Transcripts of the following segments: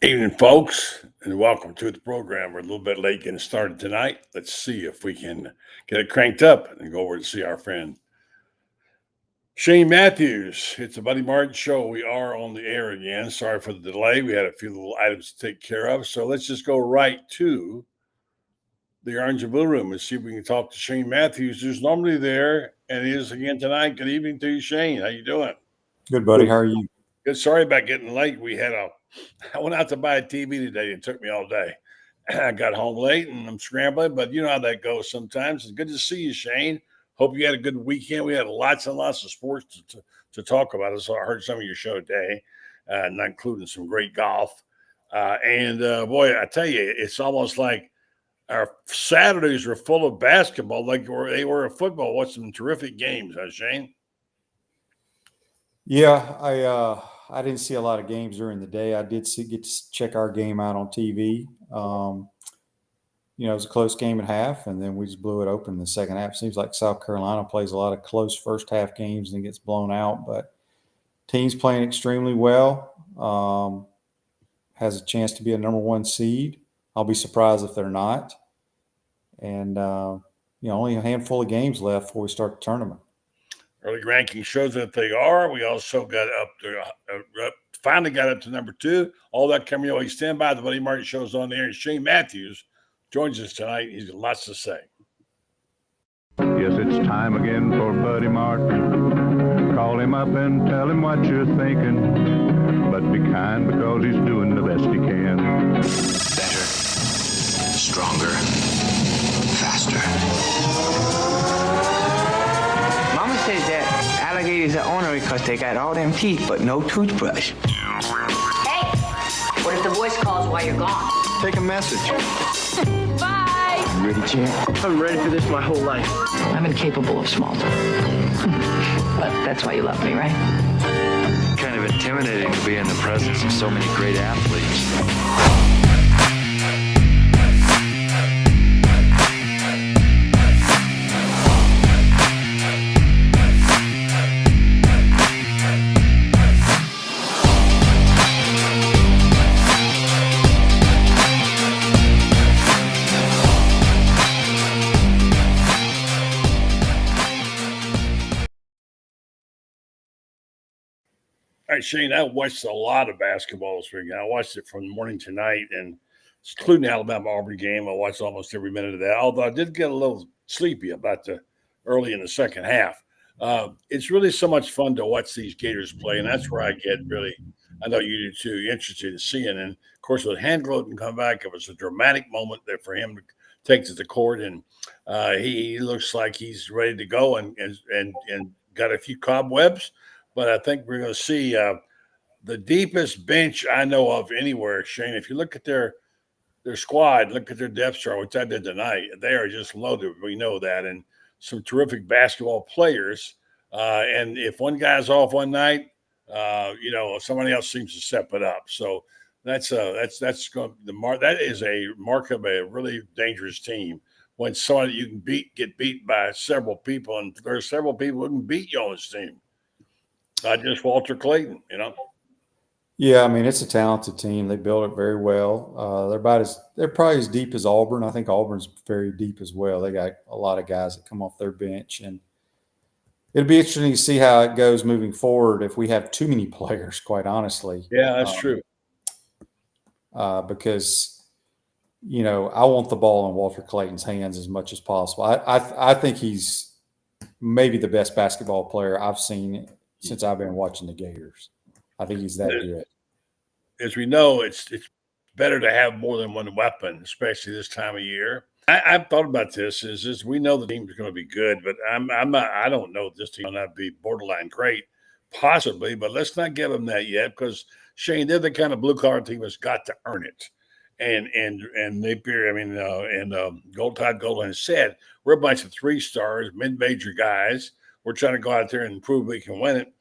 Evening, folks, and welcome to the program. We're a little bit late getting started tonight. Let's see if we can get it cranked up and go over to see our friend Shane Matthews. It's a Buddy Martin show. We are on the air again. Sorry for the delay. We had a few little items to take care of. So let's just go right to the Orange and Blue Room and see if we can talk to Shane Matthews, who's normally there and is again tonight. Good evening to you, Shane. How you doing? Good, buddy. How are you? Good. Sorry about getting late. I went out to buy a TV today. It took me all day. I got home late and I'm scrambling, but you know how that goes sometimes. It's good to see you, Shane. Hope you had a good weekend. We had lots and lots of sports to talk about. So I heard some of your show today, not including some great golf. Boy, I tell you, it's almost like our Saturdays were full of basketball, like they were of football. What some terrific games, huh, Shane? Yeah, I didn't see a lot of games during the day. I did get to check our game out on TV. It was a close game at half, and then we just blew it open in the second half. Seems like South Carolina plays a lot of close first half games and gets blown out, but team's playing extremely well. Has a chance to be a number one seed. I'll be surprised if they're not. And only a handful of games left before we start the tournament. Early ranking shows that they are. We also got finally got up to number 2. All that coming your way. Stand by. The Buddy Martin show's on the air. Shane Matthews joins us tonight. He's got lots to say. Yes, it's time again for Buddy Martin. Call him up and tell him what you're thinking. But be kind because he's doing the best he can. Better, stronger, faster. Mama says that alligators are ornery because they got all them teeth but no toothbrush. Hey, what if the voice calls while you're gone? Take a message. Bye. You ready, champ? I'm ready for this my whole life. I'm incapable of small talk. But that's why you love me, right? Kind of intimidating to be in the presence of so many great athletes. All right, Shane, I watched a lot of basketball this weekend. I watched it from morning to night, and including the Alabama-Auburn game. I watched almost every minute of that, although I did get a little sleepy about the early in the second half. It's really so much fun to watch these Gators play, and that's where I get really, I know you do too, interested in seeing. And, of course, with Handgloten come back, it was a dramatic moment there for him to take to the court, and he looks like he's ready to go and got a few cobwebs. But I think we're going to see the deepest bench I know of anywhere, Shane. If you look at their squad, look at their depth chart, which I did tonight, they are just loaded. We know that. And some terrific basketball players. And if one guy's off one night, somebody else seems to step it up. So that's going that is a mark of a really dangerous team. When somebody you can get beat by several people, and there's several people who can beat you on this team. Not just Walter Clayton, Yeah, I mean, it's a talented team. They built it very well. They're probably as deep as Auburn. I think Auburn's very deep as well. They got a lot of guys that come off their bench, and it'll be interesting to see how it goes moving forward if we have too many players, quite honestly. Yeah, that's true. Because, I want the ball in Walter Clayton's hands as much as possible. I think he's maybe the best basketball player I've seen since I've been watching the Gators. I think he's that good. As we know, it's better to have more than one weapon, especially this time of year. I've thought about this. Is we know the team's going to be good, but I don't know if this team will not be borderline great, possibly. But let's not give them that yet, because Shane, they're the kind of blue collar team that's got to earn it. And Napier, Todd Golden has said we're a bunch of 3-stars, mid-major guys. We're trying to go out there and prove we can win it.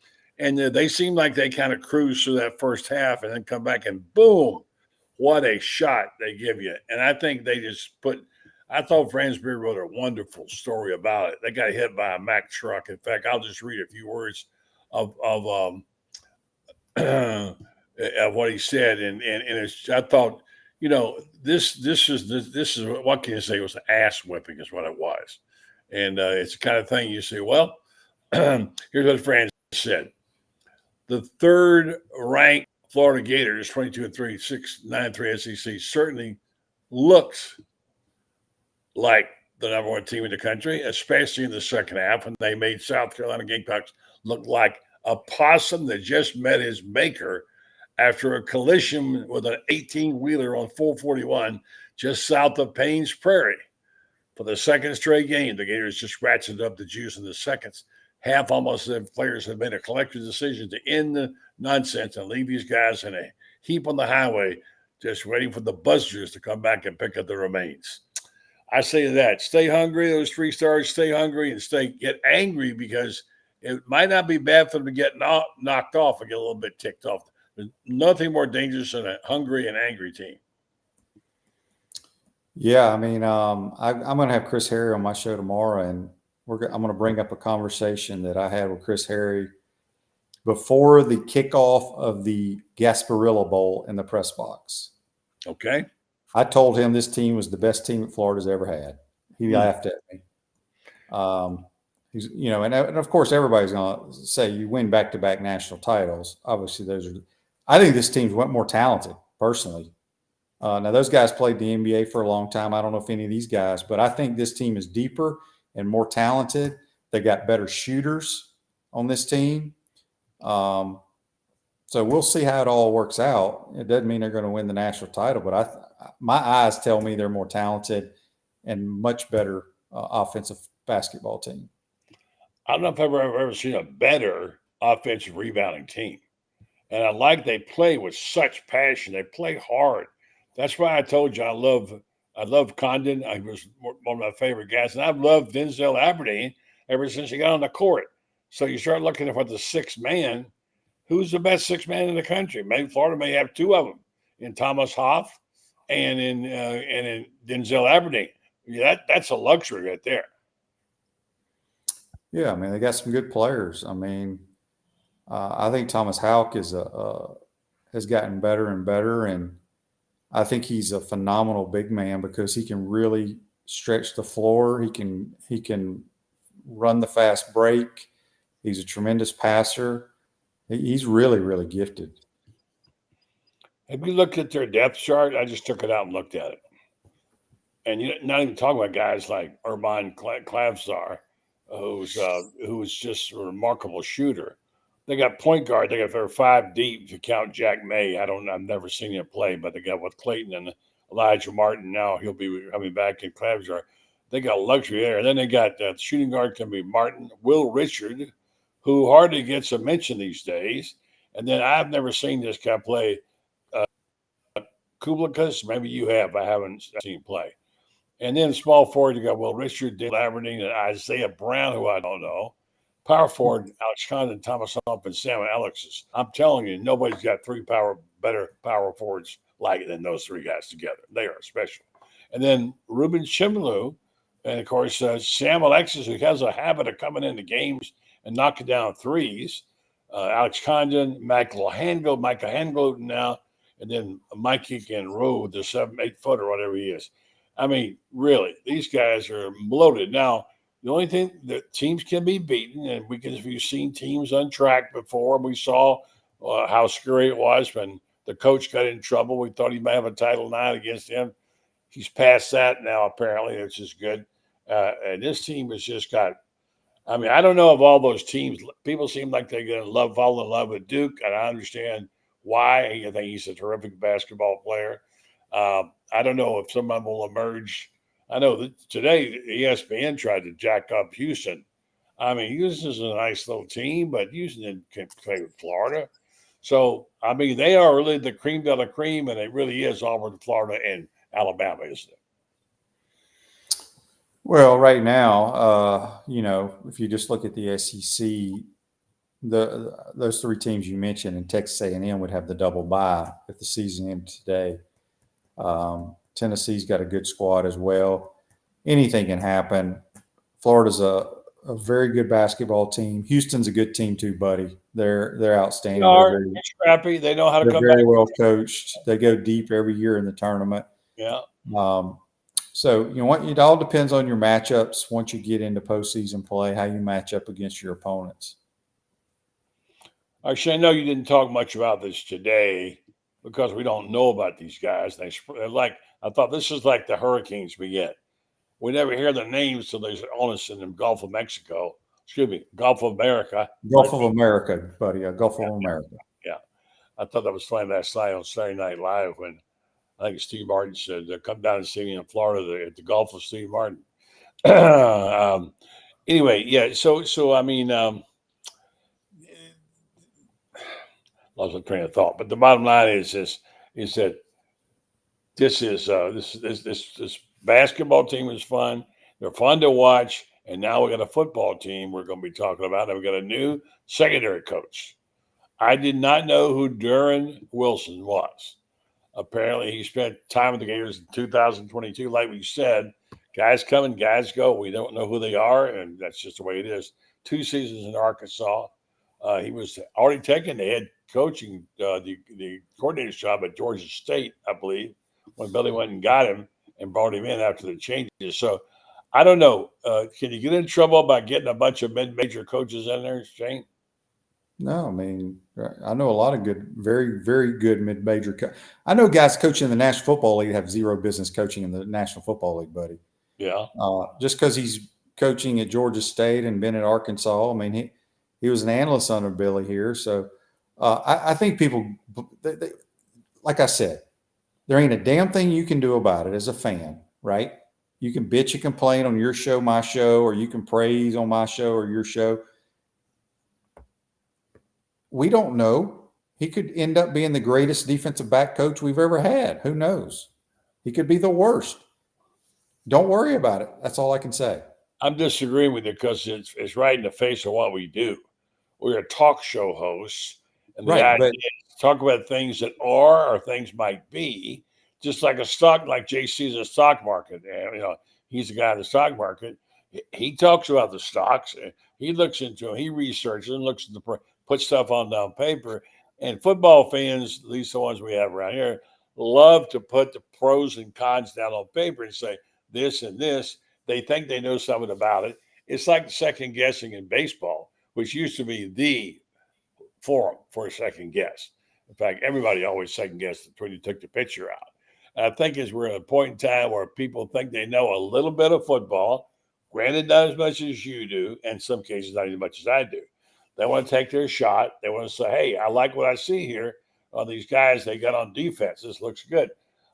And they seem like they kind of cruise through that first half and then come back and boom, what a shot they give you. And I think they just I thought Franz Beard wrote a wonderful story about it. They got hit by a Mack truck. In fact, I'll just read a few words of of what he said, and it's, I thought, this is what can you say? It was an ass whipping, is what it was, and it's the kind of thing you say. Well, here's what Franz said: the third ranked Florida Gators, 22-3, 6-9-3 SEC, certainly looks like the number one team in the country, especially in the second half when they made South Carolina Gamecocks look like a possum that just met his maker after a collision with an 18-wheeler on 441 just south of Payne's Prairie. For the second straight game, the Gators just ratcheted up the juice in the second half. Almost the players have made a collective decision to end the nonsense and leave these guys in a heap on the highway, just waiting for the buzzers to come back and pick up the remains. I say to that, stay hungry, those 3 stars, stay hungry and get angry, because it might not be bad for them to get knocked off and get a little bit ticked off. There's nothing more dangerous than a hungry and angry team. Yeah, I mean, I'm going to have Chris Harry on my show tomorrow, and I'm going to bring up a conversation that I had with Chris Harry before the kickoff of the Gasparilla Bowl in the press box. Okay. I told him this team was the best team that Florida's ever had. He laughed at me. He's, and of course everybody's going to say you win back-to-back national titles. Obviously, I think this team's more talented personally. Now those guys played the NBA for a long time. I don't know if any of these guys, but I think this team is deeper and more talented. They got better shooters on this team. So we'll see how it all works out. It doesn't mean they're going to win the national title, but my eyes tell me they're more talented and much better offensive basketball team. I don't know if I've ever seen a better offensive rebounding team. And I like they play with such passion. They play hard. That's why I told you I love Condon. He was one of my favorite guys. And I've loved Denzel Aberdeen ever since he got on the court. So you start looking for the sixth man. Who's the best sixth man in the country? Maybe Florida may have 2 of them, in Thomas Hoff and in Denzel Aberdeen. Yeah, that's a luxury right there. Yeah, I mean, they got some good players. I mean, I think Thomas Houck has gotten better and better, and I think he's a phenomenal big man because he can really stretch the floor. He can run the fast break. He's a tremendous passer. He's really, really gifted. Have you looked at their depth chart? I just took it out and looked at it. And you're not even talking about guys like Urban Klavsar, who's just a remarkable shooter. They got point guard. They're 5 deep if you count Jack May. I've never seen him play, but they got with Clayton and Elijah Martin. Now he'll be coming back in Klavsar. They got luxury there. And then they got shooting guard can be Martin, Will Richard, who hardly gets a mention these days. And then I've never seen this guy play. Kublikas, maybe you have. I haven't seen him play. And then small forward, you got Will Richard, Dale Aberdeen, and Isaiah Brown, who I don't know. Power forward, Alex Condon, Thomas Hump, and Sam Alexis. I'm telling you, nobody's got 3 better power forwards like than those 3 guys together. They are special. And then Ruben Chimelu, and of course, Sam Alexis, who has a habit of coming into games and knocking down threes. Alex Condon, Michael Handel now, and then Mikey Rowe, the 7-8 footer, whatever he is. I mean, really, these guys are loaded. Now, the only thing that teams can be beaten, and we've seen teams untracked before, we saw how scary it was when the coach got in trouble. We thought he might have a Title IX against him. He's past that now, apparently, which is good. And this team has just got, I mean, I don't know of all those teams. People seem like they're going to fall in love with Duke, and I understand why. I think he's a terrific basketball player. I don't know if someone will emerge. I know that today ESPN tried to jack up Houston. I mean, Houston's a nice little team, but Houston didn't play with Florida. So, I mean, they are really the cream de la cream, and it really is Auburn, Florida, and Alabama, isn't it? Well, right now, if you just look at the SEC, those 3 teams you mentioned and Texas A&M would have the double bye if the season ended today. Tennessee's got a good squad as well. Anything can happen. Florida's a a very good basketball team. Houston's a good team too, buddy. They're outstanding. They are scrappy. They know how to they're come very back. well coached. They go deep every year in the tournament. Yeah. So you know what? It all depends on your matchups once you get into postseason play, how you match up against your opponents. Actually, I know you didn't talk much about this today because we don't know about these guys. They're like, I thought this is like the Hurricanes we get. We never hear their names till they're on us in the Gulf of Mexico. Excuse me, Gulf of America. Gulf of America, buddy. Gulf of America. Yeah. I thought that was funny last night on Saturday Night Live when I think Steve Martin said, come down and see me in Florida at the Gulf of Steve Martin. Anyway, yeah. So I mean, lost my train of thought. But the bottom line is that this basketball team is fun. They're fun to watch. And now we got a football team we're going to be talking about. And we got a new secondary coach. I did not know who Duran Wilson was. Apparently, he spent time with the Gators in 2022. Like we said, guys come and guys go. We don't know who they are, and that's just the way it is. 2 seasons in Arkansas. He was already taking the head coaching, the coordinator's job at Georgia State, I believe, when Billy went and got him and brought him in after the changes. So I don't know. Can you get in trouble by getting a bunch of mid-major coaches in there, Shane? No, I mean, I know a lot of good, very, very good mid-major. I know guys coaching in the National Football League have zero business coaching in the National Football League, buddy. Yeah. Just because he's coaching at Georgia State and been at Arkansas, I mean, he was an analyst under Billy here. So I think people, like I said, there ain't a damn thing you can do about it as a fan, right? You can bitch and complain on your show, my show, or you can praise on my show or your show. We don't know. He could end up being the greatest defensive back coach we've ever had. Who knows? He could be the worst. Don't worry about it. That's all I can say. I'm disagreeing with you because it's right in the face of what we do. We're a talk show hosts, and the idea is to talk about things that are or things might be, just like a stock, like JC's a stock market. You know, he's the guy in the stock market. He talks about the stocks. He looks into them. He researches and looks at put stuff on down paper. And football fans, at least the ones we have around here, love to put the pros and cons down on paper and say this and this. They think they know something about it. It's like second guessing in baseball, which used to be the forum for a second guess. In fact, everybody always second guessed when you took the pitcher out. And I think as we're at a point in time where people think they know a little bit of football, granted not as much as you do, and in some cases not as much as I do. They want to take their shot. They want to say, hey, I like what I see here on these guys they got on defense. This looks good.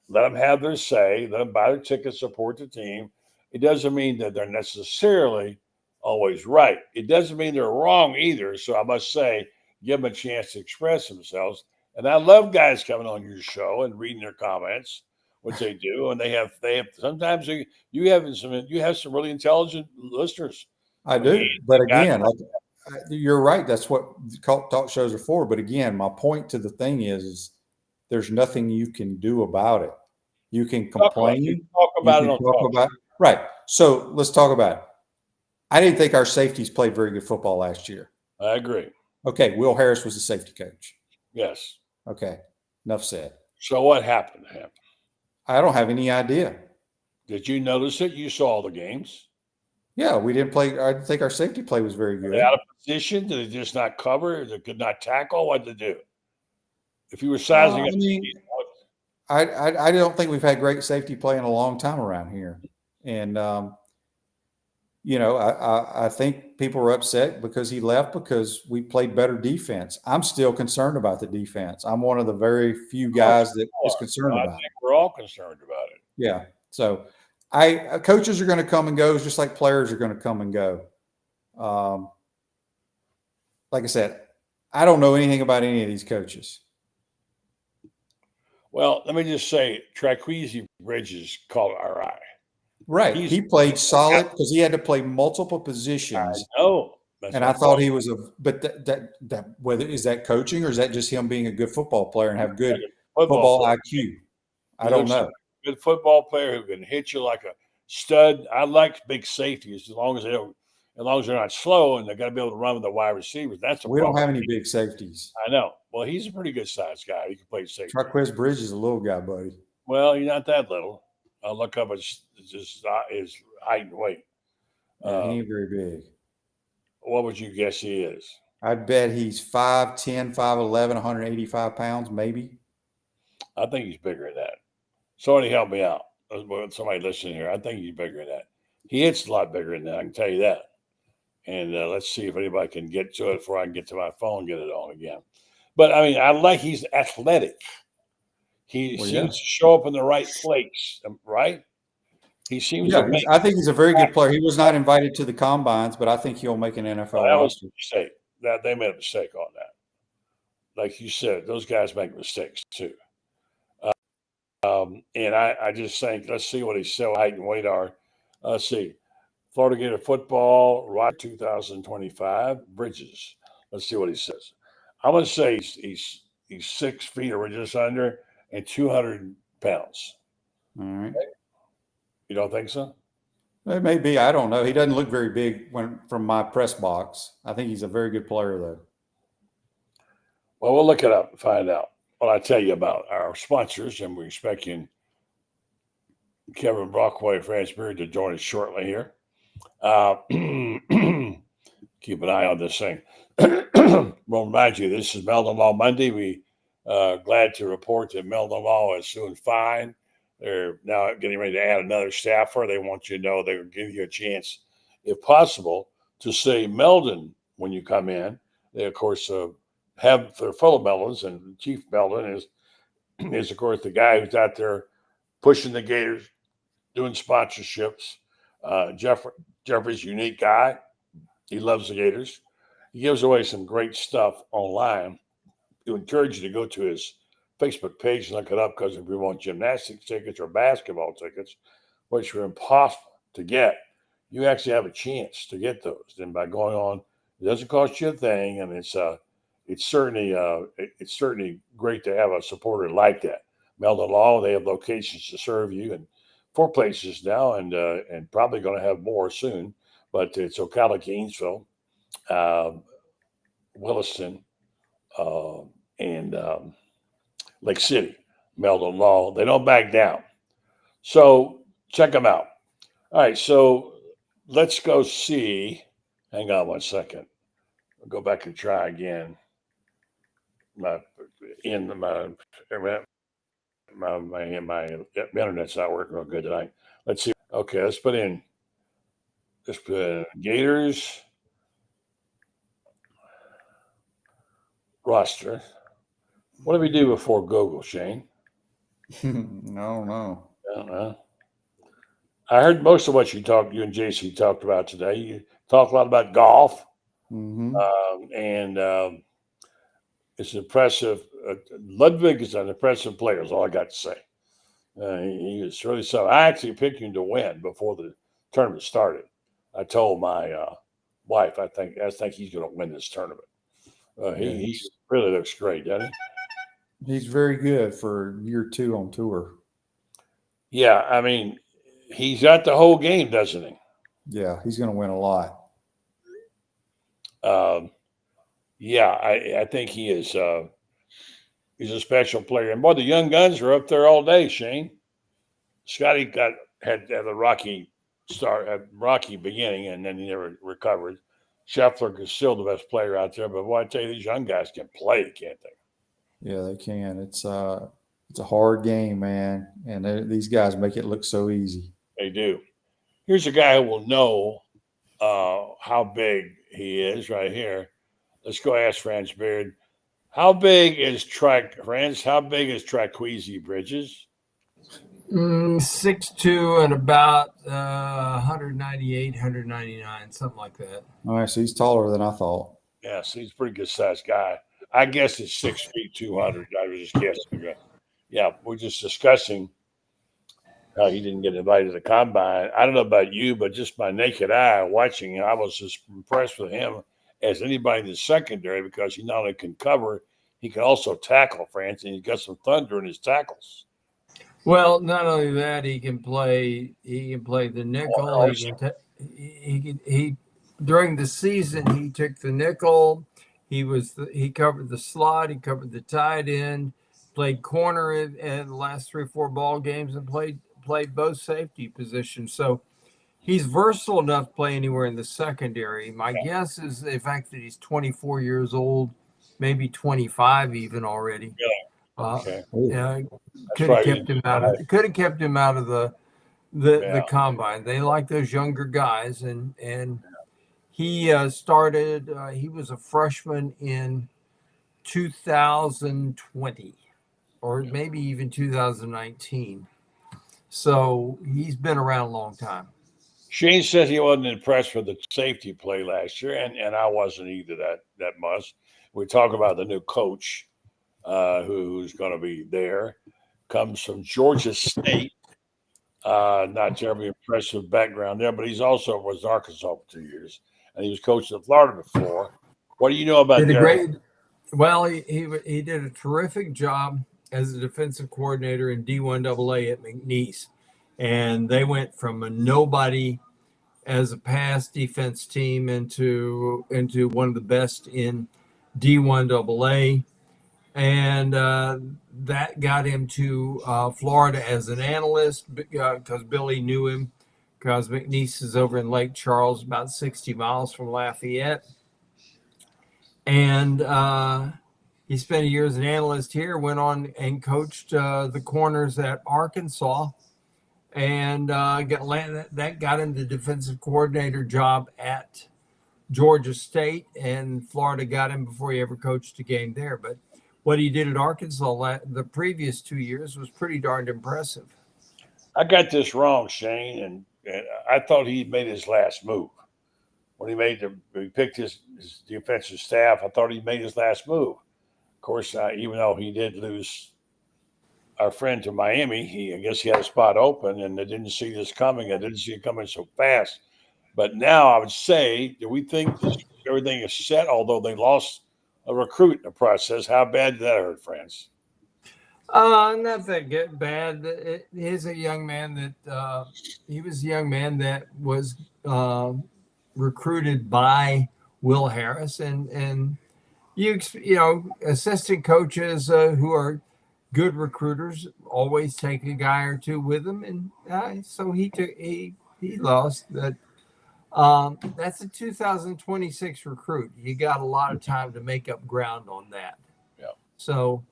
Let them have their say. Let them buy their tickets, support the team. It doesn't mean that they're necessarily always right. It doesn't mean they're wrong either. So I must say, give them a chance to express themselves. And I love guys coming on your show and reading their comments, which they do. And they have sometimes you have some really intelligent listeners. I do. But again, you're right. That's what talk shows are for. But again, my point to the thing is there's nothing you can do about it. You can complain. Talk about it. Right. So let's talk about it. I didn't think our safeties played very good football last year. I agree. Okay. Will Harris was the safety coach. Yes. Okay. Enough said. So what happened? I don't have any idea. Did you notice it? You saw the games. Yeah, we didn't play. I didn't think our safety play was very good. Out of position? Did they just not cover? They could not tackle? What did they do? If you were sizing I don't think we've had great safety play in a long time around here. And, I think people were upset because he left because we played better defense. I'm still concerned about the defense. I'm one of the very few guys that is concerned about it. I think we're all concerned about it. Yeah. So coaches are going to come and go just like players are going to come and go. Like I said, I don't know anything about any of these coaches. Well, let me just say, Traquezy Bridges caught our eye. Right. He played solid because he had to play multiple positions. I know. And I thought he was but that whether is that coaching or is that just him being a good football player and have good football IQ? I don't know. Good football player who can hit you like a stud. I like big safeties as long as they don't as long as they're not slow and they got to be able to run with the wide receivers. That's We don't have any big safeties. I know. Well, he's a pretty good sized guy. He can play safety. Traquez Bridge is a little guy, buddy. Well, you're not that little. I'll look up his height and weight. He ain't very big. What would you guess he is? I'd bet he's 5'10", 5'11", 185 pounds, maybe. I think he's bigger than that. Somebody help me out. Somebody listening here. I think he's bigger than that. He hits a lot bigger than that. I can tell you that. And let's see if anybody can get to it before I can get to my phone and get it on again. But, I mean, he's athletic. He seems to show up in the right place, right? He seems to I think he's a very good player. He was not invited to the combines, but I think he'll make an NFL roster. That was a mistake. They made a mistake on that. Like you said, those guys make mistakes too. And I just think, let's see what his height and weight are. Let's see. Florida Gator football, right 2025, Bridges. Let's see what he says. I'm going to say he's 6 feet or just under and 200 pounds. All right. You don't think so? It may be. I don't know. He doesn't look very big from my press box. I think he's a very good player, though. Well, we'll look it up and find out. Well, I tell you about our sponsors, and we're expecting Kevin Brockway, Franz Beard to join us shortly here. Keep an eye on this thing. We'll remind you, this is Meldon Law Monday. We glad to report that Meldon Law is doing fine. They're now getting ready to add another staffer. They want you to know they're giving you a chance, if possible, to say Meldon when you come in. They, of course, they're full of Meldons, and Chief Meldon is, of course, the guy who's out there pushing the Gators, doing sponsorships. Jeffrey's a unique guy. He loves the Gators. He gives away some great stuff online. We encourage you to go to his Facebook page and look it up, because if you want gymnastics tickets or basketball tickets, which are impossible to get, you actually have a chance to get those. And by going on, it doesn't cost you a thing, and it's certainly great to have a supporter like that. Meldon Law, they have locations to serve you in 4 places now, and probably going to have more soon. But it's Ocala, Gainesville, Williston, and Lake City. Meldon Law, they don't back down. So check them out. All right, so let's go see. Hang on one second. I'll go back and try again. My internet's not working real good tonight. Let's see. Okay, let's put in Gators roster. What did we do before Google, Shane? No. I don't know. I heard most of what you and JC talked about today. You talked a lot about golf. Mm-hmm. And it's impressive. Ludwig is an impressive player, is all I got to say. He was really something. I actually picked him to win before the tournament started. I told my wife, I think he's going to win this tournament. He really looks great, doesn't he? He's very good for year 2 on tour. Yeah, I mean, he's got the whole game, doesn't he? Yeah, he's going to win a lot. Yeah, I think he is. He's a special player, and boy, the young guns are up there all day. Shane, Scotty had a rocky start, a rocky beginning, and then he never recovered. Scheffler is still the best player out there, but boy, I tell you, these young guys can play, can't they? Yeah, they can. It's a hard game, man, and these guys make it look so easy. They do. Here's a guy who will know how big he is right here. Let's go ask Franz Beard. How big is Franz? How big is Traquez Bridges? 6'2" and about 198, 199, something like that. All right, so he's taller than I thought. Yes, he's a pretty good sized guy. I guess it's 6 feet 200. I was just guessing. Yeah, we're just discussing how he didn't get invited to the combine. I don't know about you, but just my naked eye watching him, I was just impressed with him as anybody in the secondary, because he not only can cover, he can also tackle, France, and he's got some thunder in his tackles. Well, not only that, he can play the nickel. during the season, he took the nickel. He covered the slot. He covered the tight end. Played corner in the last 3 or 4 ball games, and played both safety positions. So he's versatile enough to play anywhere in the secondary. My guess is the fact that he's 24 years old, maybe 25 even already. Okay. Could have kept him out of. Could have kept him out of the combine. They like those younger guys, and he started. He was a freshman in 2020, or maybe even 2019. So he's been around a long time. Shane said he wasn't impressed with the safety play last year, and I wasn't either that much. We talk about the new coach who's going to be there. Comes from Georgia State. Not terribly impressive background there, but he's also was in Arkansas for 2 years, and he was coaching in Florida before. What do you know about that? Well, he did a terrific job as a defensive coordinator in D1AA at McNeese. And they went from a nobody as a pass defense team into one of the best in D1AA. And that got him to Florida as an analyst because Billy knew him, because McNeese is over in Lake Charles, about 60 miles from Lafayette. And he spent a year as an analyst here, went on and coached the corners at Arkansas, and that got him the defensive coordinator job at Georgia State, and Florida got him before he ever coached a game there. But what he did at Arkansas the previous 2 years was pretty darned impressive. I got this wrong, Shane, and I thought he made his last move. When he picked his defensive staff, I thought he made his last move. Of course, even though he did lose our friend to Miami, I guess he had a spot open, and I didn't see this coming. I didn't see it coming so fast. But now I would say, do we think everything is set, although they lost a recruit in the process? How bad did that hurt, Franz? Not that bad. He's a young man that was recruited by Will Harris, and assistant coaches who are good recruiters always take a guy or two with them, and so he lost that. That's a 2026 recruit. You got a lot of time to make up ground on that. Yeah. So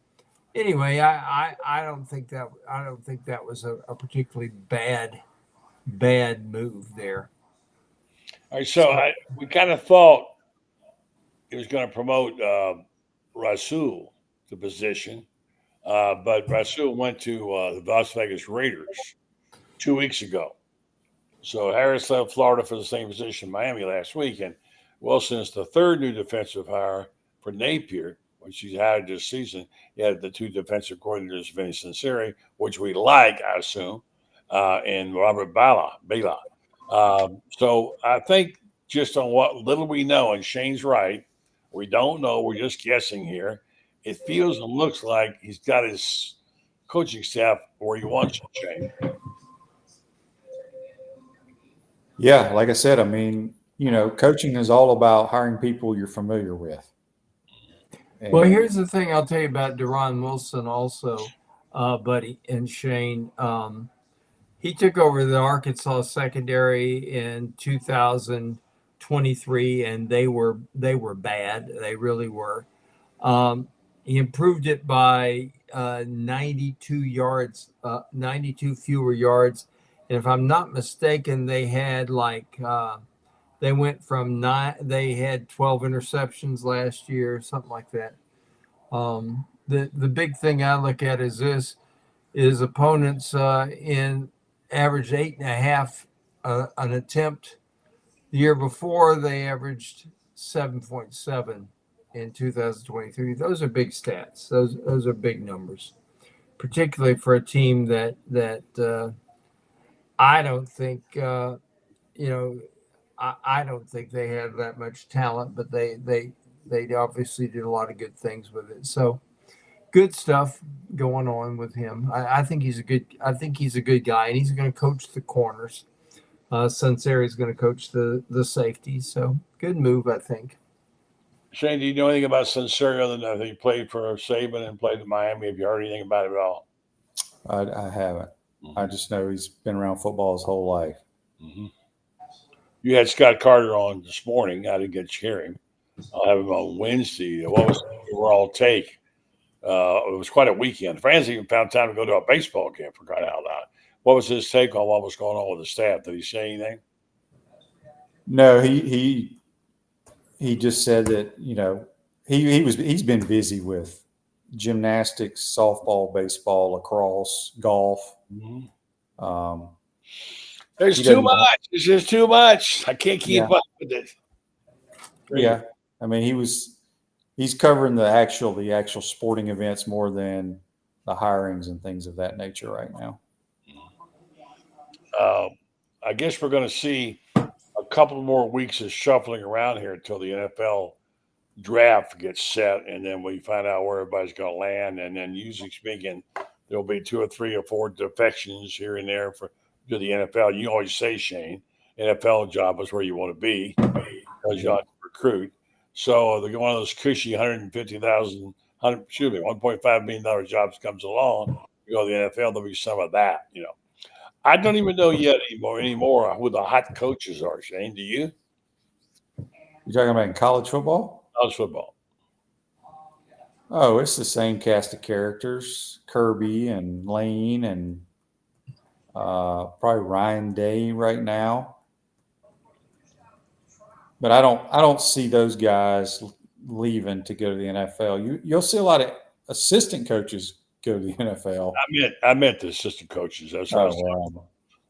anyway, I don't think that was a particularly bad move there. All right, so we kind of thought he was going to promote Rasul to position, but Rasul went to the Las Vegas Raiders 2 weeks ago. So Harris left Florida for the same position in Miami last week, and Wilson is the third new defensive hire for Napier, which he's hired this season. He had the 2 defensive coordinators, Vinny Sinceri, which we like, I assume, and Robert Bala. So I think just on what little we know, and Shane's right, we don't know, we're just guessing here. It feels and looks like he's got his coaching staff where he wants it, Shane. Yeah, like I said, I mean, coaching is all about hiring people you're familiar with. And well, here's the thing I'll tell you about Deron Wilson also, buddy, and Shane. He took over the Arkansas secondary in 2023, and they were bad. They really were. He improved it by 92 yards, 92 fewer yards. And if I'm not mistaken, they had they went from 9. They had 12 interceptions last year, something like that. The big thing I look at is opponents in averaged 8.5 an attempt. The year before, they averaged 7.7 in 2023. Those are big stats. Those are big numbers, particularly for a team that I don't think I don't think they have that much talent, but they obviously did a lot of good things with it. So good stuff going on with him. I think he's a good guy, and he's going to coach the corners. Sunseri is going to coach the safety. So good move, I think. Shane, do you know anything about Sincere other than he played for Saban and played in Miami? Have you heard anything about it at all? I haven't. Mm-hmm. I just know he's been around football his whole life. Mm-hmm. You had Scott Carter on this morning. I didn't get to hear him. I'll have him on Wednesday. What was the overall take? It was quite a weekend. Franz even found time to go to a baseball game, for crying out loud. What was his take on what was going on with the staff? Did he say anything? No, he just said that, you know, he's been busy with gymnastics, softball, baseball, lacrosse, golf. Mm-hmm. There's too much. It's just too much. I can't keep up with it. Yeah, I mean, he's covering the actual sporting events more than the hirings and things of that nature right now. I guess we're going to see a couple more weeks of shuffling around here until the NFL draft gets set, and then we find out where everybody's going to land. And then, usually speaking, there'll be 2 or 3 or 4 defections here and there to the NFL. You always say, Shane, NFL job is where you want to be because you ought to recruit. So one of those cushy $1.5 million jobs comes along. You go to the NFL, there'll be some of that, you know. I don't even know yet anymore who the hot coaches are, Shane. Do you? You're talking about in college football? College football. Oh, it's the same cast of characters: Kirby and Lane and probably Ryan Day right now. But I don't see those guys leaving to go to the NFL. You'll see a lot of assistant coaches go to the NFL. I meant the assistant coaches. That's what I was wow. about.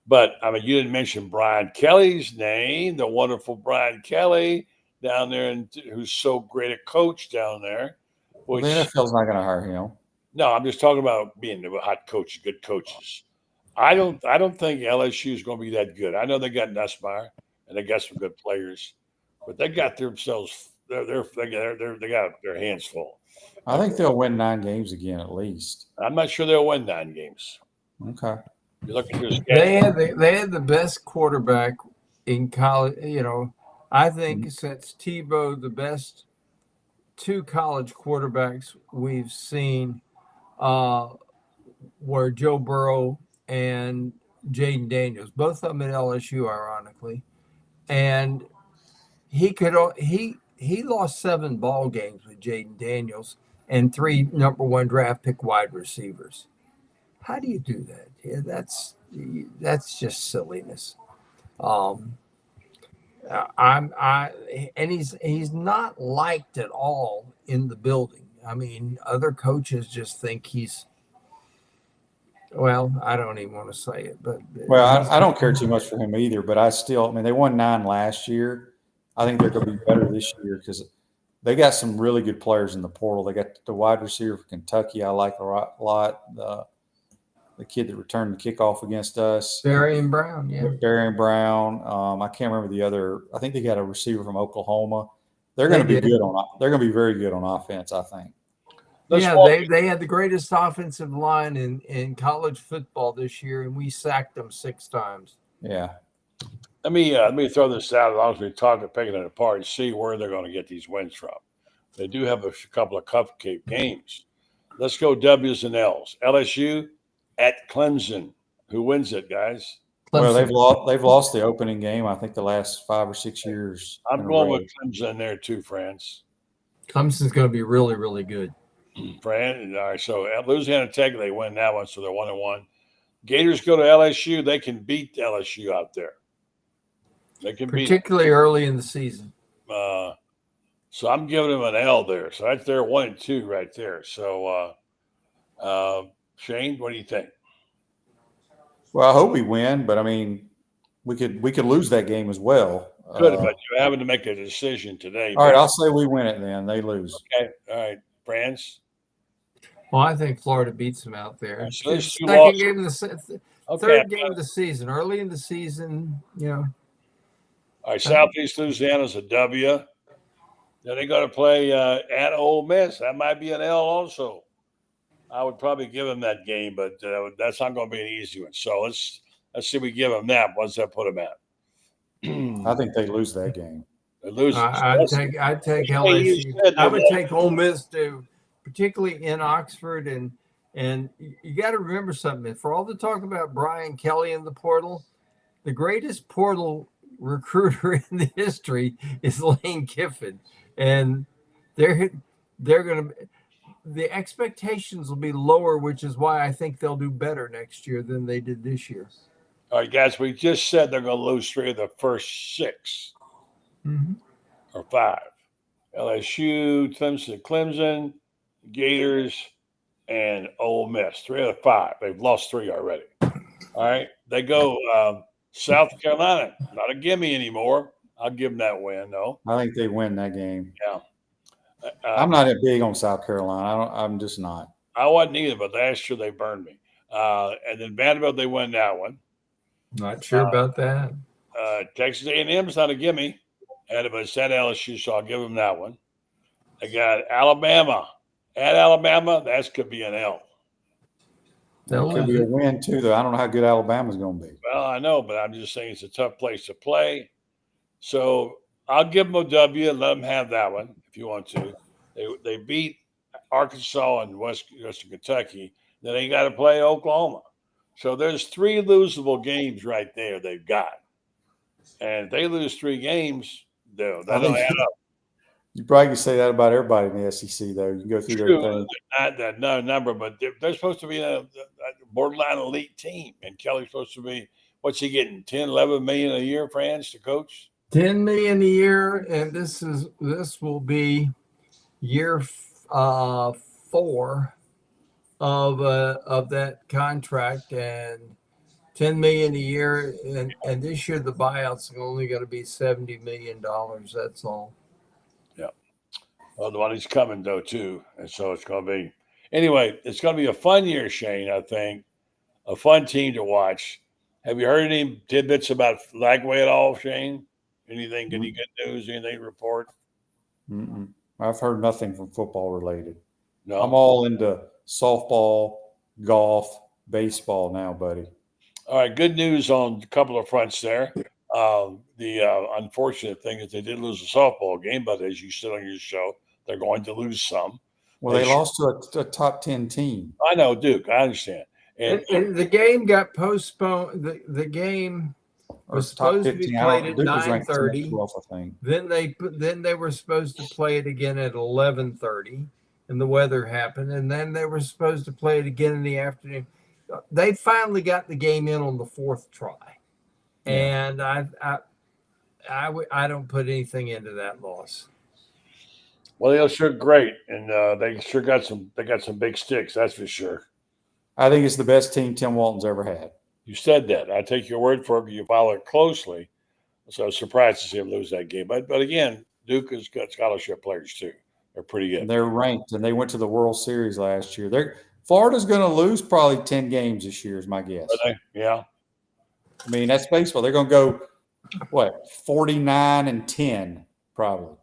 But I mean, you didn't mention Brian Kelly's name, the wonderful Brian Kelly down there, and who's so great a coach down there. Which, the NFL's not going to hire him. No, I'm just talking about being a hot coach, good coaches. I don't think LSU is going to be that good. I know they got Nussmeier and they got some good players, but they got themselves they got their hands full. I think they'll win 9 games again at least. I'm not sure they'll win 9 games. Okay. You look at this they had the best quarterback in college. You know, I think since Tebow, the best 2 college quarterbacks we've seen were Joe Burrow and Jaden Daniels, both of them at LSU, ironically. And he lost 7 ball games with Jaden Daniels and 3 number 1 draft pick wide receivers. How do you do that? Yeah, that's just silliness. And he's not liked at all in the building. I mean, other coaches just think I don't even want to say it, but I don't care too much for him either. But I mean, they won 9 last year. I think they're going to be better this year because they got some really good players in the portal. They got the wide receiver for Kentucky. I like a lot. The kid that returned the kickoff against us, Darian Brown. Yeah, Darian Brown. I can't remember the other. I think they got a receiver from Oklahoma. They're going to be good on. They're going to be very good on offense, I think. They had the greatest offensive line in college football this year, and we sacked them 6 times. Yeah. Let me throw this out as long as we talk and picking it apart and see where they're going to get these wins from. They do have a couple of cupcake games. Let's go W's and L's. LSU at Clemson. Who wins it, guys? Clemson. Well, they've lost the opening game, I think, the last 5 or 6 years. I'm going with Clemson there too, Franz. Clemson's going to be really, really good. Franz, all right. So at Louisiana Tech, they win that one, so they're 1-1. Gators go to LSU. They can beat LSU out there. They can particularly early in the season. So I'm giving them an L there. So that's their 1-2 right there. So Shane, what do you think? Well, I hope we win, but I mean, we could lose that game as well. Good, but you're having to make a decision today. All right, I'll say we win it then. They lose. Okay, all right, Franz. Well, I think Florida beats them out there. So third game of the season, early in the season, you know. All right, Southeast Louisiana's a W. Then they got to play at Ole Miss. That might be an L also. I would probably give them that game, but that's not going to be an easy one. So let's see. We give them that. What's that put them at? I think they lose that game. They lose. I'd take LSU. I would take Ole Miss too, particularly in Oxford. And you got to remember something. For all the talk about Brian Kelly in the portal, the greatest portal recruiter in the history is Lane Kiffin, and they're going to. The expectations will be lower, which is why I think they'll do better next year than they did this year. All right, guys, we just said they're going to lose 3 of the first 6 or 5. LSU, Clemson, Gators, and Ole Miss. 3 of the 5. They've lost 3 already. All right. They go South Carolina. Not a gimme anymore. I'll give them that win, though. I think they win that game. Yeah. I'm not that big on South Carolina. I'm just not. I wasn't either, but last year they burned me. And then Vanderbilt, they win that one. Not sure about that. Texas A&M is not a gimme. But it's at LSU, so I'll give them that one. They got Alabama. At Alabama, that could be an L. That could be a win, too, though. I don't know how good Alabama's going to be. Well, I know, but I'm just saying it's a tough place to play. So I'll give them a W and let them have that one if you want to. They beat Arkansas and Western Kentucky. Then they got to play Oklahoma. So there's 3 losable games right there they've got. And if they lose 3 games, that'll add up. You probably could say that about everybody in the SEC, though. You can go through their thing. Not that number, but they're supposed to be a borderline elite team. And Kelly's supposed to be, what's he getting, 10, 11 million a year, Franz, to coach? 10 million a year, and this will be year 4 of that contract, and 10 million a year, and this year the buyout's only going to be $70 million. That's all. Yeah. Well, the money's coming though too, and so it's going to be. Anyway, it's going to be a fun year, Shane. I think a fun team to watch. Have you heard any tidbits about Lagway at all, Shane? Anything? Any good news? Anything to report? I've heard nothing from football related. No, I'm all into softball, golf, baseball now, buddy. All right, good news on a couple of fronts there. The unfortunate thing is they did lose a softball game, but as you said on your show, they're going to lose some. Well, they lost to a top 10 team. I know, Duke. I understand. And the game got postponed. The game was supposed to be played at 9:30. Then they were supposed to play it again at 11:30, and the weather happened. And then they were supposed to play it again in the afternoon. They finally got the game in on the 4th try, and I don't put anything into that loss. Well, they sure great, and they sure got some. They got some big sticks, that's for sure. I think it's the best team Tim Walton's ever had. You said that. I take your word for it. You follow it closely, so I was surprised to see him lose that game. But again, Duke has got scholarship players too. They're pretty good. And they're ranked, and they went to the World Series last year. Florida's going to lose probably 10 games this year, is my guess. Yeah. I mean, that's baseball. They're going to go 49-10 probably.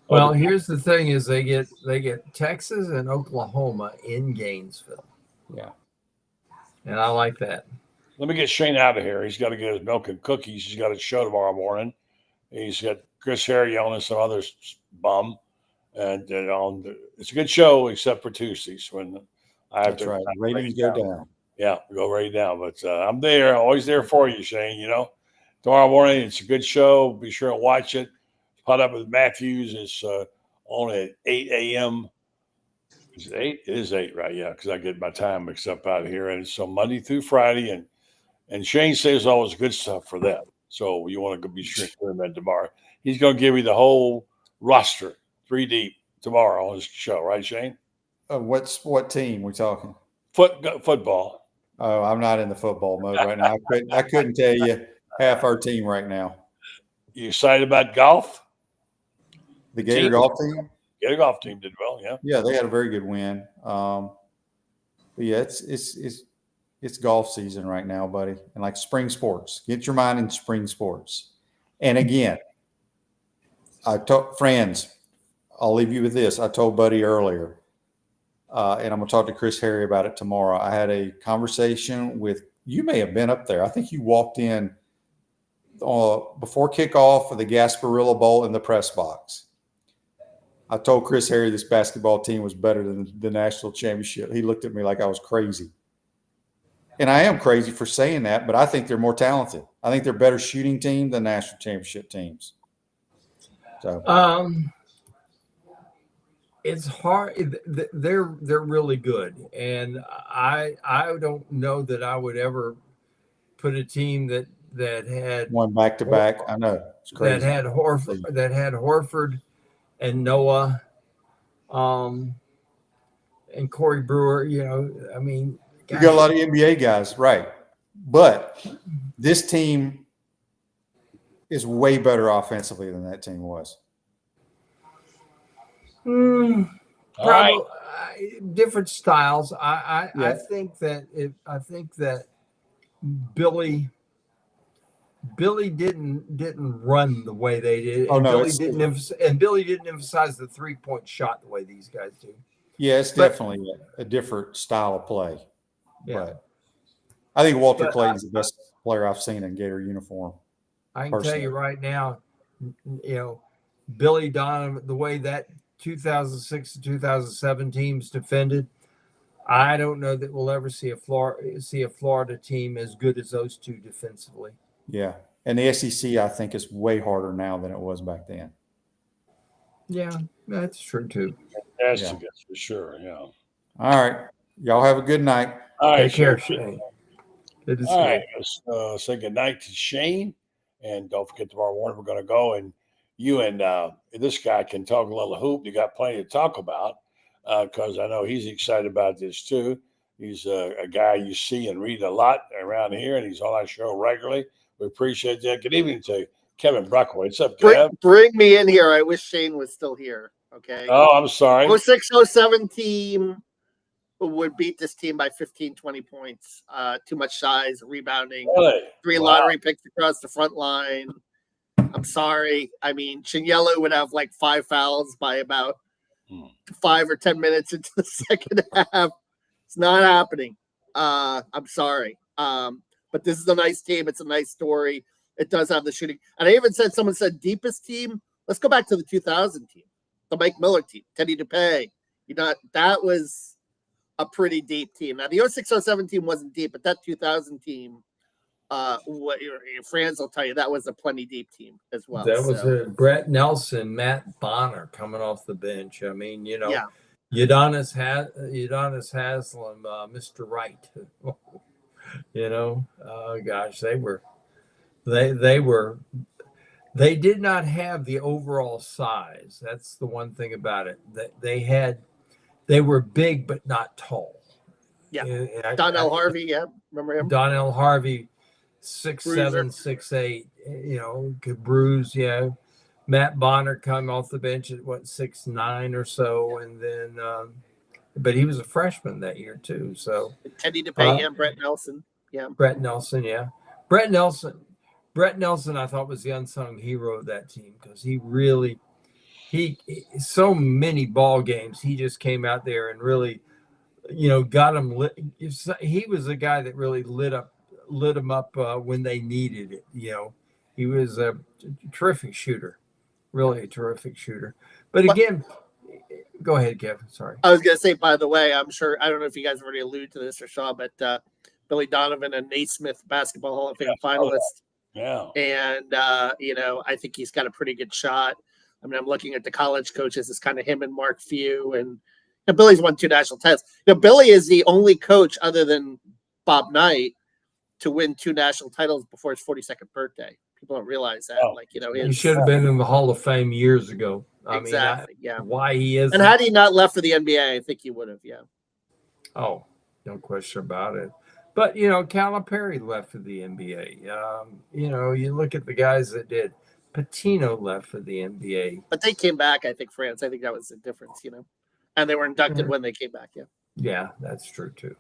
Well, here's the thing: is they get Texas and Oklahoma in Gainesville. Yeah, and I like that. Let me get Shane out of here. He's got to get his milk and cookies. He's got a show tomorrow morning. He's got Chris Harry on and some other bum, and it's a good show except for Tuesdays when I have to. Right. Ratings go down. Yeah, go right down. But I'm there, always there for you, Shane. You know, tomorrow morning it's a good show. Be sure to watch it. Caught up with Matthews. It's on at 8 a.m. Is it 8? It is 8, right? Yeah, because I get my time mixed up out here. And so Monday through Friday. And Shane says always good stuff for them. So you want to be sure to hear him tomorrow. He's going to give you the whole roster, 3 deep, tomorrow on his show. Right, Shane? What team we talking? Football. Oh, I'm not in the football mode right now. I couldn't tell you half our team right now. You excited about golf? The Gator golf team? Gator golf team did well, yeah. Yeah, they had a very good win. But yeah, it's golf season right now, buddy. And like spring sports. Get your mind in spring sports. And again, I told friends, I'll leave you with this. I told Buddy earlier, and I'm going to talk to Chris Harry about it tomorrow. I had a conversation with, you may have been up there. I think you walked in before kickoff of the Gasparilla Bowl in the press box. I told Chris Harry this basketball team was better than the national championship. He looked at me like I was crazy. And I am crazy for saying that, but I think they're more talented. I think they're a better shooting team than national championship teams. So it's hard. They're really good, and I don't know that I would ever put a team that had one back to back. I know it's crazy. That had Horford and Noah, and Corey Brewer. You know, I mean, you got a lot of NBA guys, right? But this team is way better offensively than that team was. Probably different styles. I think that Billy didn't run the way they did. Oh, no, Billy didn't emphasize the 3-point shot the way these guys do. Yeah, it's definitely a different style of play. Yeah. But I think Walter Clayton's the best player I've seen in Gator uniform. I can tell you right now, you know, Billy Donovan, the way that 2006 to 2007 teams defended, I don't know that we'll ever see a Florida team as good as those two defensively. Yeah, and the SEC I think is way harder now than it was back then. Yeah, that's true too. That's for sure. Yeah. All right, y'all have a good night. All right, take care, Shane. All right, let's say good night to Shane, and don't forget tomorrow morning we're going to go and you and this guy can talk a little hoop. You got plenty to talk about because I know he's excited about this too. He's a guy you see and read a lot around here, and he's on our show regularly. We appreciate that. Good evening to Kevin Bruckwood. What's up, Kev? Bring me in here. I wish Shane was still here. Okay. Oh, I'm sorry. 06-07 team would beat this team by 15, 20 points. Too much size, rebounding, Really? 3 lottery picks across the front line. I'm sorry. I mean, Chinyello would have like 5 fouls by about 5 or 10 minutes into the second half. It's not happening. I'm sorry. But this is a nice team. It's a nice story. It does have the shooting. And I even said, someone said deepest team. Let's go back to the 2000 team, the Mike Miller team, Teddy DePay. You know, that was a pretty deep team. Now, the 06-07 team wasn't deep, but that 2000 team, Franz will tell you, that was a plenty deep team as well. That was Brett Nelson, Matt Bonner coming off the bench. I mean, you know, Udonis Haslam, Mr. Wright. You know, gosh, they did not have the overall size. That's the one thing about it. They were big but not tall. Yeah. Donnell Harvey, remember him? Donnell Harvey, 6'7", 6'8", you know, could bruise, Matt Bonner come off the bench at 6'9" or so, and then but he was a freshman that year too. So Teddy DePay and Brett Nelson. Yeah. Brett Nelson, Brett Nelson, I thought was the unsung hero of that team because he so many ball games, he just came out there and really, you know, got him lit. He was a guy that really lit him up when they needed it. You know, he was a terrific shooter, really a terrific shooter. But again, go ahead, Kevin. Sorry. I was going to say, by the way, I'm sure, I don't know if you guys already alluded to this or saw, but Billy Donovan and Naismith Basketball Hall of Fame finalist. Yeah. And, you know, I think he's got a pretty good shot. I mean, I'm looking at the college coaches. It's kind of him and Mark Few. And Billy's won 2 national titles. You know, Billy is the only coach other than Bob Knight to win 2 national titles before his 42nd birthday. People don't realize that. Like, you know, he should have been in the Hall of Fame years ago. Exactly. Why he is. And had he not left for the NBA, I think he would have. Yeah. Oh, no question about it. But, you know, Calipari left for the NBA. You know, you look at the guys that did. Patino left for the NBA. But they came back, I think, France. I think that was the difference, you know. And they were inducted when they came back, Yeah, that's true, too.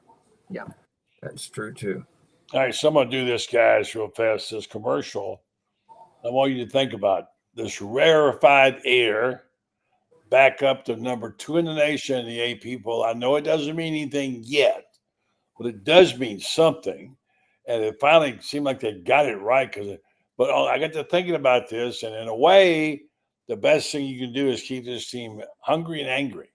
Yeah. That's true, too. All right, so I'm going to do this, guys, real fast, this commercial. I want you to think about this rarefied air back up to number 2 in the nation in the AP poll. I know it doesn't mean anything yet, but it does mean something. And it finally seemed like they got it right because But I got to thinking about this, and in a way, the best thing you can do is keep this team hungry and angry.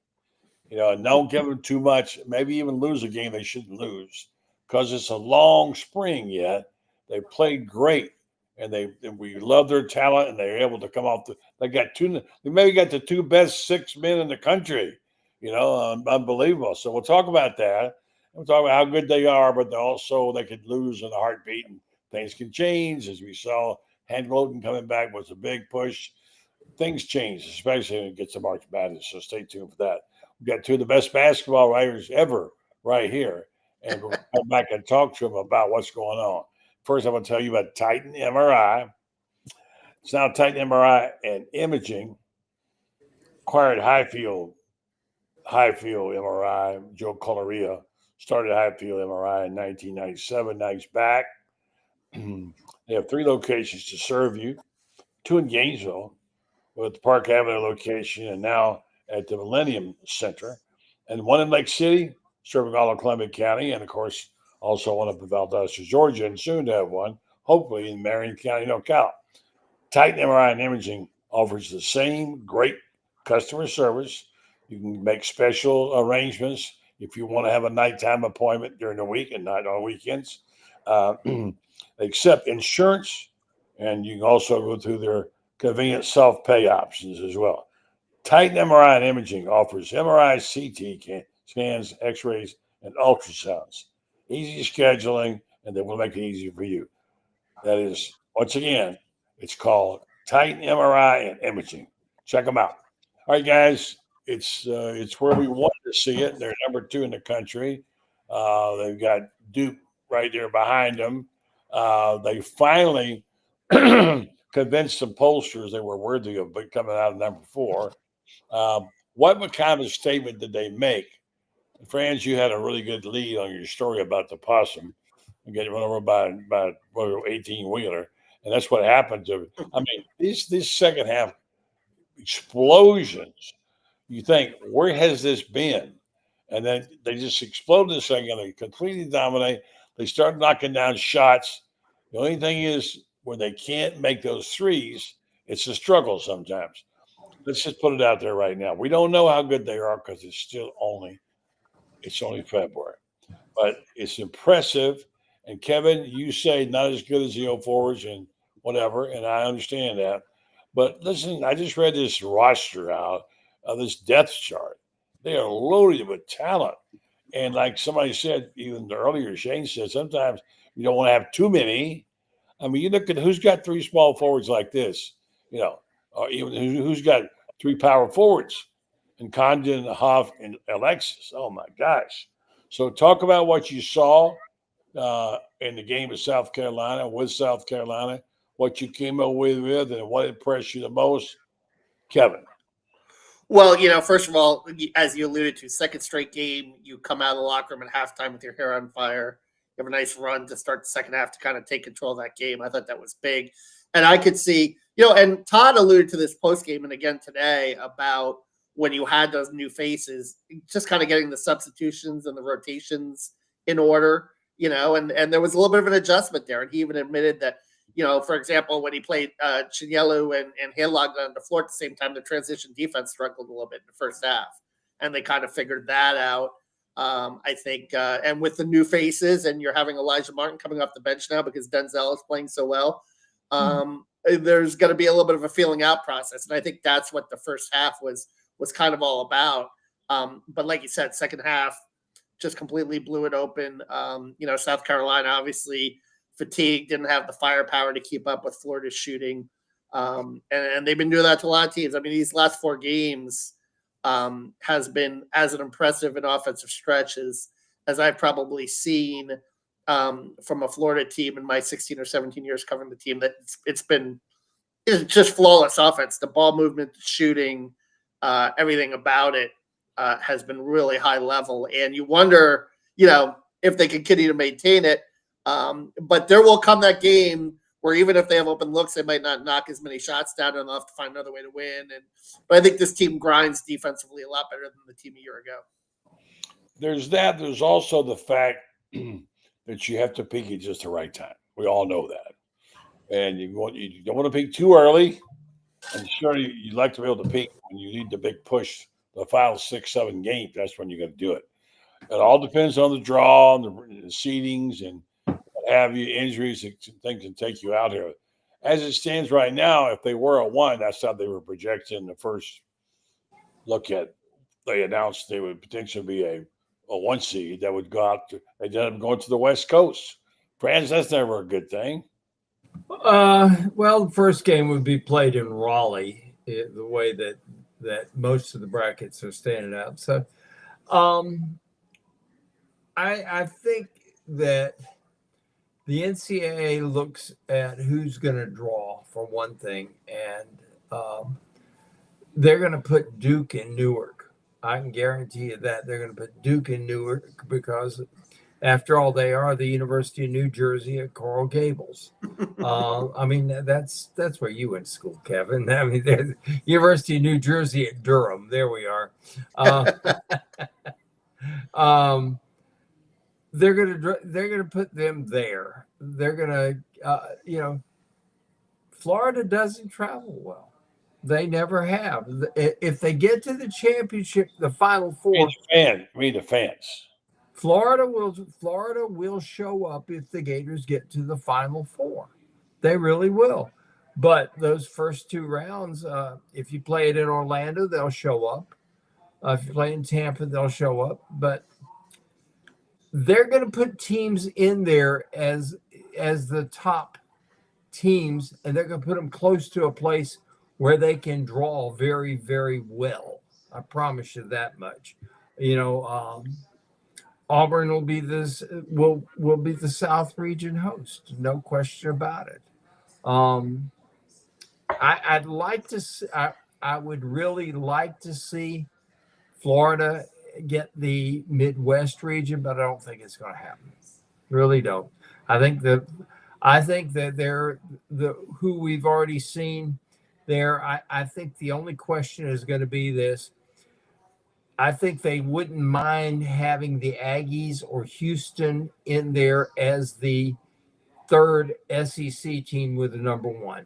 Don't give them too much, maybe even lose a game they shouldn't lose because it's a long spring yet. They played great, and we love their talent, and they're able to come off they maybe got the two best 6 men in the country, unbelievable. So we'll talk about that. We'll talk about how good they are, but they could lose in a heartbeat, and things can change, as we saw. Hand-Loden coming back was a big push. Things change, especially when it gets to March Madness, so stay tuned for that. We've got two of the best basketball writers ever right here, and we'll come back and talk to them about what's going on. First, I'm going to tell you about Titan MRI. It's now Titan MRI and Imaging. Acquired Highfield MRI. Joe Coloria started Highfield MRI in 1997. Now he's back. They have 3 locations to serve you, 2 in Gainesville with the Park Avenue location, and now at the Millennium Center, and 1 in Lake City, serving all of Columbia County, and of course, also one up in Valdosta, Georgia, and soon to have one, hopefully, in Marion County, Cal. Titan MRI and Imaging offers the same great customer service. You can make special arrangements if you want to have a nighttime appointment during the week and not on weekends. They accept insurance, and you can also go through their convenient self-pay options as well. Titan MRI and Imaging offers MRI, CT scans, X-rays, and ultrasounds. Easy scheduling, and they will make it easy for you. That is, once again, it's called Titan MRI and Imaging. Check them out. All right, guys, it's where we wanted to see it. They're number 2 in the country. They've got Duke right there behind them. They finally convinced some pollsters they were worthy of coming out of number 4. What kind of statement did they make? Franz, you had a really good lead on your story about the possum and getting run over by an 18-wheeler. And that's what happened to it. I mean, these second half explosions, you think, where has this been? And then they just explode in the second. They completely dominate. They start knocking down shots. The only thing is, when they can't make those threes, it's a struggle sometimes. Let's just put it out there right now. We don't know how good they are because it's only February. But it's impressive. And Kevin, you say not as good as the old forwards and whatever, and I understand that. But listen, I just read this roster out of this depth chart. They are loaded with talent. And like somebody said, even earlier, Shane said, sometimes you don't want to have too many. I mean, you look at who's got 3 small forwards like this, or even who's got 3 power forwards, and Condon, Huff, and Alexis. Oh, my gosh. So talk about what you saw in the game with South Carolina, what you came up with, and what impressed you the most. Kevin. Well, first of all, as you alluded to, second straight game, you come out of the locker room at halftime with your hair on fire. You have a nice run to start the second half to kind of take control of that game. I thought that was big. And I could see, and Todd alluded to this post game and again today about when you had those new faces, just kind of getting the substitutions and the rotations in order, and there was a little bit of an adjustment there. And he even admitted that, for example, when he played Chinyelu and Handlock on the floor at the same time, the transition defense struggled a little bit in the first half. And they kind of figured that out. I think, and with the new faces, and you're having Elijah Martin coming off the bench now because Denzel is playing so well, there's going to be a little bit of a feeling out process. And I think that's what the first half was kind of all about. But like you said, second half just completely blew it open. South Carolina obviously fatigued, didn't have the firepower to keep up with Florida's shooting. And they've been doing that to a lot of teams. I mean, these last 4 games has been as an impressive an offensive stretch as I've probably seen from a Florida team in my 16 or 17 years covering the team. That it's just flawless offense. The ball movement, the shooting, everything about it has been really high level. And you wonder, if they continue to maintain it. But there will come that game where even if they have open looks, they might not knock as many shots down, and they'll have to find another way to win. But I think this team grinds defensively a lot better than the team a year ago. There's that. There's also the fact that you have to peak at just the right time. We all know that. and you don't want to peak too early. And sure, you'd like to be able to peak when you need the big push, the final 6-7 games. That's when you're going to do it. It all depends on the draw and the seedings and what have you, injuries and things can take you out here. As it stands right now, if they were a 1, that's how they were projected in the first look at. They announced they would potentially be a 1 seed that would go out. They ended up going to the West Coast. Franz, that's never a good thing. Well, the first game would be played in Raleigh, the way that most of the brackets are standing out. So, I think that the NCAA looks at who's going to draw for one thing, and they're going to put Duke in Newark. I can guarantee you that they're going to put Duke in Newark because, after all, they are the University of New Jersey at Coral Gables. I mean, that's where you went to school, Kevin. I mean, there's University of New Jersey at Durham. There we are. They're gonna put them there. They're gonna, Florida doesn't travel well. They never have. If they get to the championship, the Final Four, the fans. Florida will show up if the Gators get to the Final Four. They really will. But those first 2 rounds, if you play it in Orlando, they'll show up. If you play in Tampa, they'll show up. But they're going to put teams in there as the top teams, and they're going to put them close to a place where they can draw very, very well. I promise you that much. Auburn will be will be the South Region host, no question about it. I'd like to see, I would really like to see Florida get the Midwest region, but I don't think it's going to happen. Really don't. I think that they're who we've already seen there. I think the only question is going to be this. I think they wouldn't mind having the Aggies or Houston in there as the 3rd SEC team with the number 1.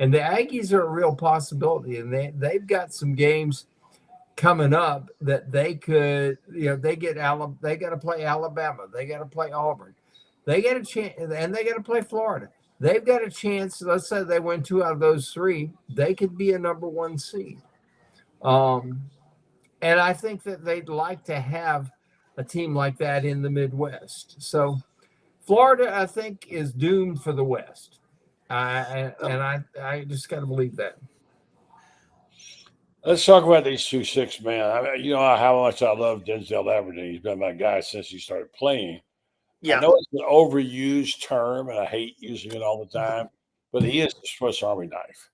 And the Aggies are a real possibility, and they've got some games coming up that they could, they got to play Alabama, they got to play Auburn, they get a chance, and they got to play Florida. They've got a chance. Let's say they win 2 out of those 3, they could be a number 1 seed. And I think that they'd like to have a team like that in the Midwest. So Florida, I think, is doomed for the West. I just got to believe that. Let's talk about these 2 6-man. You know how much I love Denzel Aberdeen. He's been my guy since he started playing. Yeah. I know it's an overused term, and I hate using it all the time, but he is the Swiss Army knife.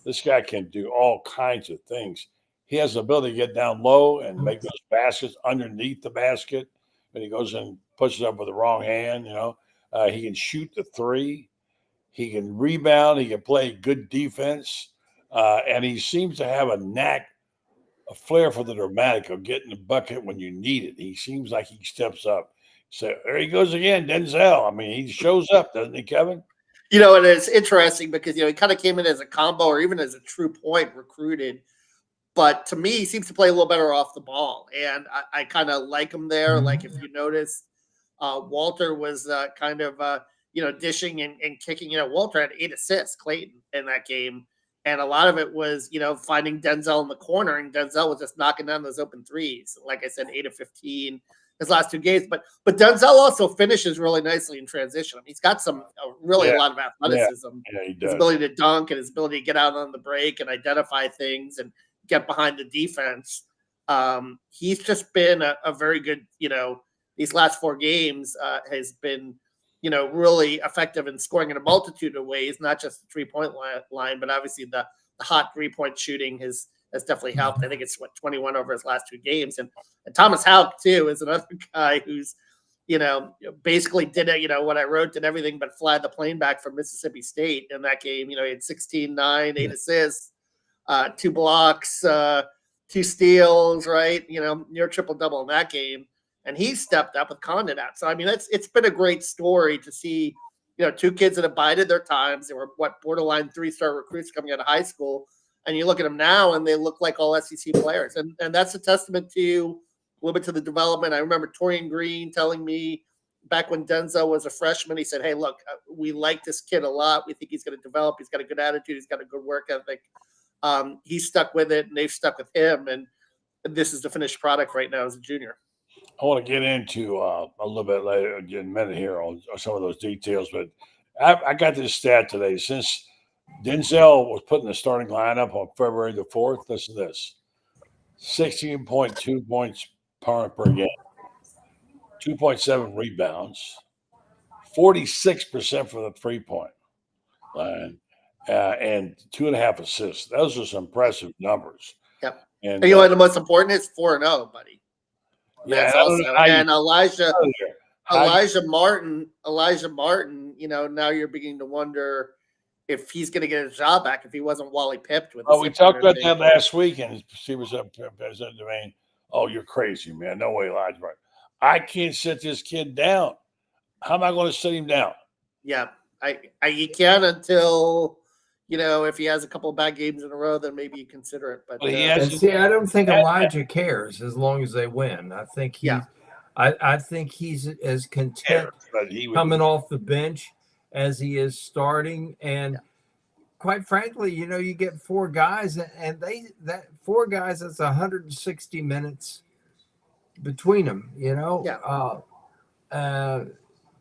This guy can do all kinds of things. He has the ability to get down low and make those baskets underneath the basket. When he goes and pushes up with the wrong hand, he can shoot the 3. He can rebound. He can play good defense. And he seems to have a flair for the dramatic of getting the bucket when you need it. He seems like he steps up. So there he goes again, Denzel. I mean, he shows up, doesn't he, Kevin? And it's interesting because, he kind of came in as a combo or even as a true point recruited. But to me, he seems to play a little better off the ball. And I kind of like him there. Like if you notice, Walter was kind of, dishing and kicking. Walter had 8 assists, Clayton, in that game. And a lot of it was, finding Denzel in the corner. And Denzel was just knocking down those open threes. Like I said, 8 of 15 his last 2 games. But Denzel also finishes really nicely in transition. I mean, he's got a lot of athleticism. Yeah, he does. His ability to dunk and his ability to get out on the break and identify things and get behind the defense. He's just been a very good, these last 4 games has been, really effective in scoring in a multitude of ways, not just the 3-point line, but obviously the hot 3-point shooting has definitely helped. I think it's 21 over his last 2 games. And Thomas Houck too is another guy who's, basically did it, what I wrote did everything but fly the plane back from Mississippi State in that game. He had 16, 9, 8 assists. 2 blocks, 2 steals, right? Near triple-double in that game. And he stepped up with Condon out. So, I mean, it's been a great story to see, two kids that abided their times. They were borderline 3-star recruits coming out of high school. And you look at them now and they look like all SEC players. And that's a testament to a little bit to the development. I remember Torian Green telling me back when Denzel was a freshman, he said, hey, look, we like this kid a lot. We think he's going to develop. He's got a good attitude. He's got a good work ethic. He's stuck with it, and they've stuck with him. And this is the finished product right now as a junior. I want to get into a little bit later, in a minute here, on some of those details. But I got this stat today. Since Denzel was put in the starting lineup on February the 4th, listen to this: 16.2 points per game, 2.7 rebounds, 46% from the 3-point line, and 2.5 assists. Those are some impressive numbers. Yep. And you know what the most important is? 4-0, buddy. That's also, and Elijah Martin, now you're beginning to wonder if he's going to get his job back if he wasn't Wally pipped with. Oh, we talked about that last week, and he was up President Domain. Oh, you're crazy, man. No way, Elijah Martin. I can't sit this kid down. How am I going to sit him down? Yeah, you can until, if he has a couple of bad games in a row, then maybe you consider it. But I don't think Elijah cares as long as they win. I think I think he's as content coming off the bench as he is starting. And quite frankly, you get 4 guys, and that 4 guys, that's 160 minutes between them.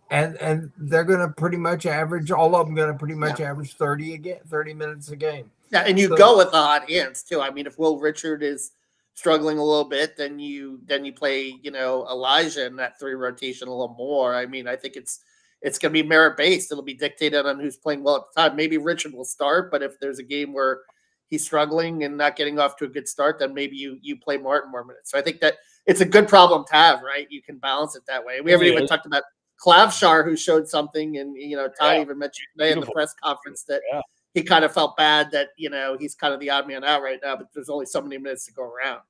And they're going to pretty much average, all of them going to pretty much average 30 minutes a game. Yeah, and you go with the hot hands too. I mean, if Will Richard is struggling a little bit, then you play, Elijah in that 3 rotation a little more. I mean, I think it's going to be merit based. It'll be dictated on who's playing well at the time. Maybe Richard will start, but if there's a game where he's struggling and not getting off to a good start, then maybe you play Martin more minutes. So I think that it's a good problem to have, right? You can balance it that way. We haven't even talked about Klavshar, who showed something, and Todd even mentioned today in the press conference that he kind of felt bad that he's kind of the odd man out right now, but there's only so many minutes to go around.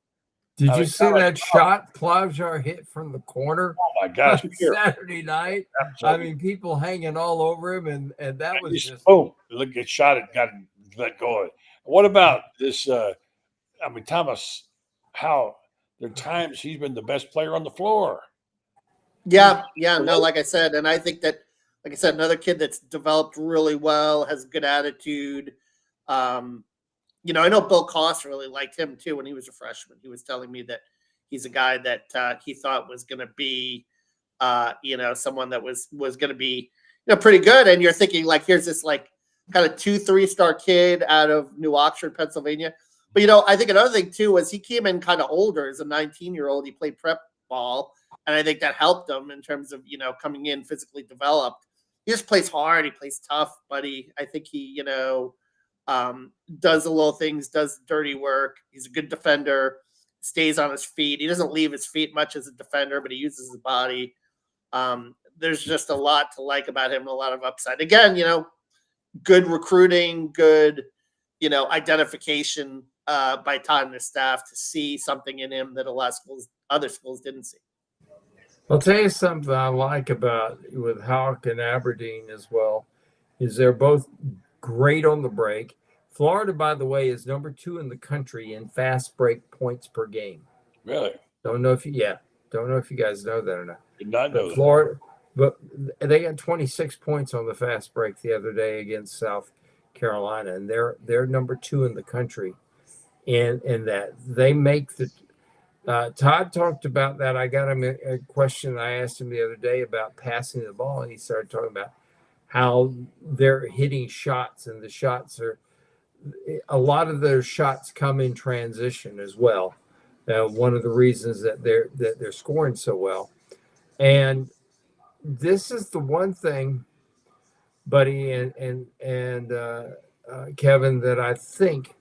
Did you see that shot Klavshar hit from the corner? Oh my gosh! Saturday night. Absolutely. I mean, people hanging all over him, and that was just boom. Look, get shot it, got let go of it. What about this? Thomas, how there are times he's been the best player on the floor. Yeah, no, like I said, and I think that, like I said, another kid that's developed really well, has a good attitude. I know Bill Koss really liked him too when he was a freshman. He was telling me that he's a guy that he thought was going to be, someone that was going to be, pretty good. And you're thinking like, here's this like kind of 2-3-star kid out of New Oxford, Pennsylvania. But I think another thing too was he came in kind of older as a 19-year-old. He played prep ball. And I think that helped him in terms of, coming in physically developed. He just plays hard. He plays tough, buddy. I think he, does the little things, does dirty work. He's a good defender, stays on his feet. He doesn't leave his feet much as a defender, but he uses his body. There's just a lot to like about him and a lot of upside. Again, good recruiting, good, identification by Todd and his staff to see something in him that a lot of other schools didn't see. I'll tell you something I like about with Houck and Aberdeen as well, is they're both great on the break. Florida, by the way, is number 2 in the country in fast break points per game. Really? Don't know if you guys know that or not. Did not know Florida, but they got 26 points on the fast break the other day against South Carolina, and they're number 2 in the country in that. They make the Todd talked about that. I got him a question I asked him the other day about passing the ball, and he started talking about how they're hitting shots, and the shots are a lot of their shots come in transition as well. One of the reasons that they're scoring so well, and this is the one thing, Buddy and Kevin, that I think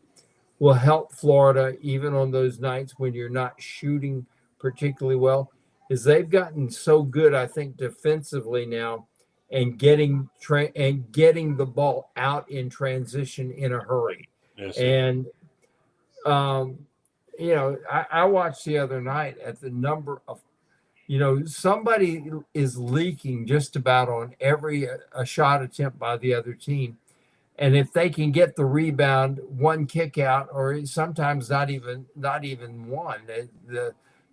will help Florida even on those nights when you're not shooting particularly well, is they've gotten so good, I think, defensively now, and getting the ball out in transition in a hurry. Yes, and I watched the other night at the number of somebody is leaking just about on every a shot attempt by the other team. And if they can get the rebound, one kick out, or sometimes not even one,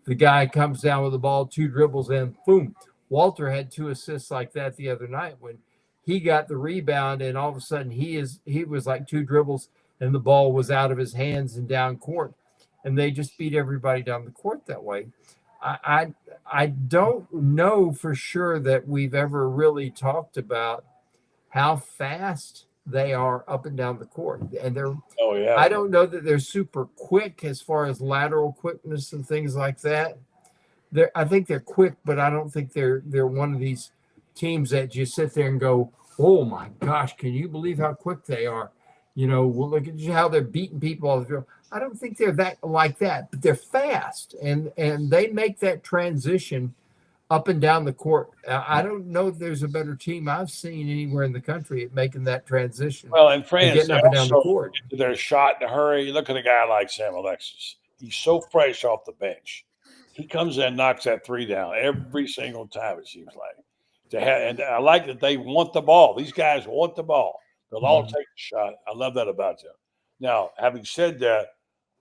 the guy comes down with the ball, 2 dribbles, and boom. Walter had 2 assists like that the other night when he got the rebound, and all of a sudden he was like 2 dribbles, and the ball was out of his hands and down court, and they just beat everybody down the court that way. I don't know for sure that we've ever really talked about how fast they are up and down the court, and I don't know that they're super quick as far as lateral quickness and things like that. I think they're quick, but I don't think they're one of these teams that you sit there and go, oh my gosh, can you believe how quick they are? Well, look at how they're beating people all the time. I don't think they're that like that, but they're fast, and they make that transition up and down the court. I don't know if there's a better team I've seen anywhere in the country at making that transition. Well, and France, getting up and down the court. Get to their shot in a hurry. Look at a guy like Sam Alexis. He's so fresh off the bench. He comes in and knocks that 3 down every single time, it seems like. And I like that they want the ball. These guys want the ball. They'll all take a shot. I love that about them. Now, having said that,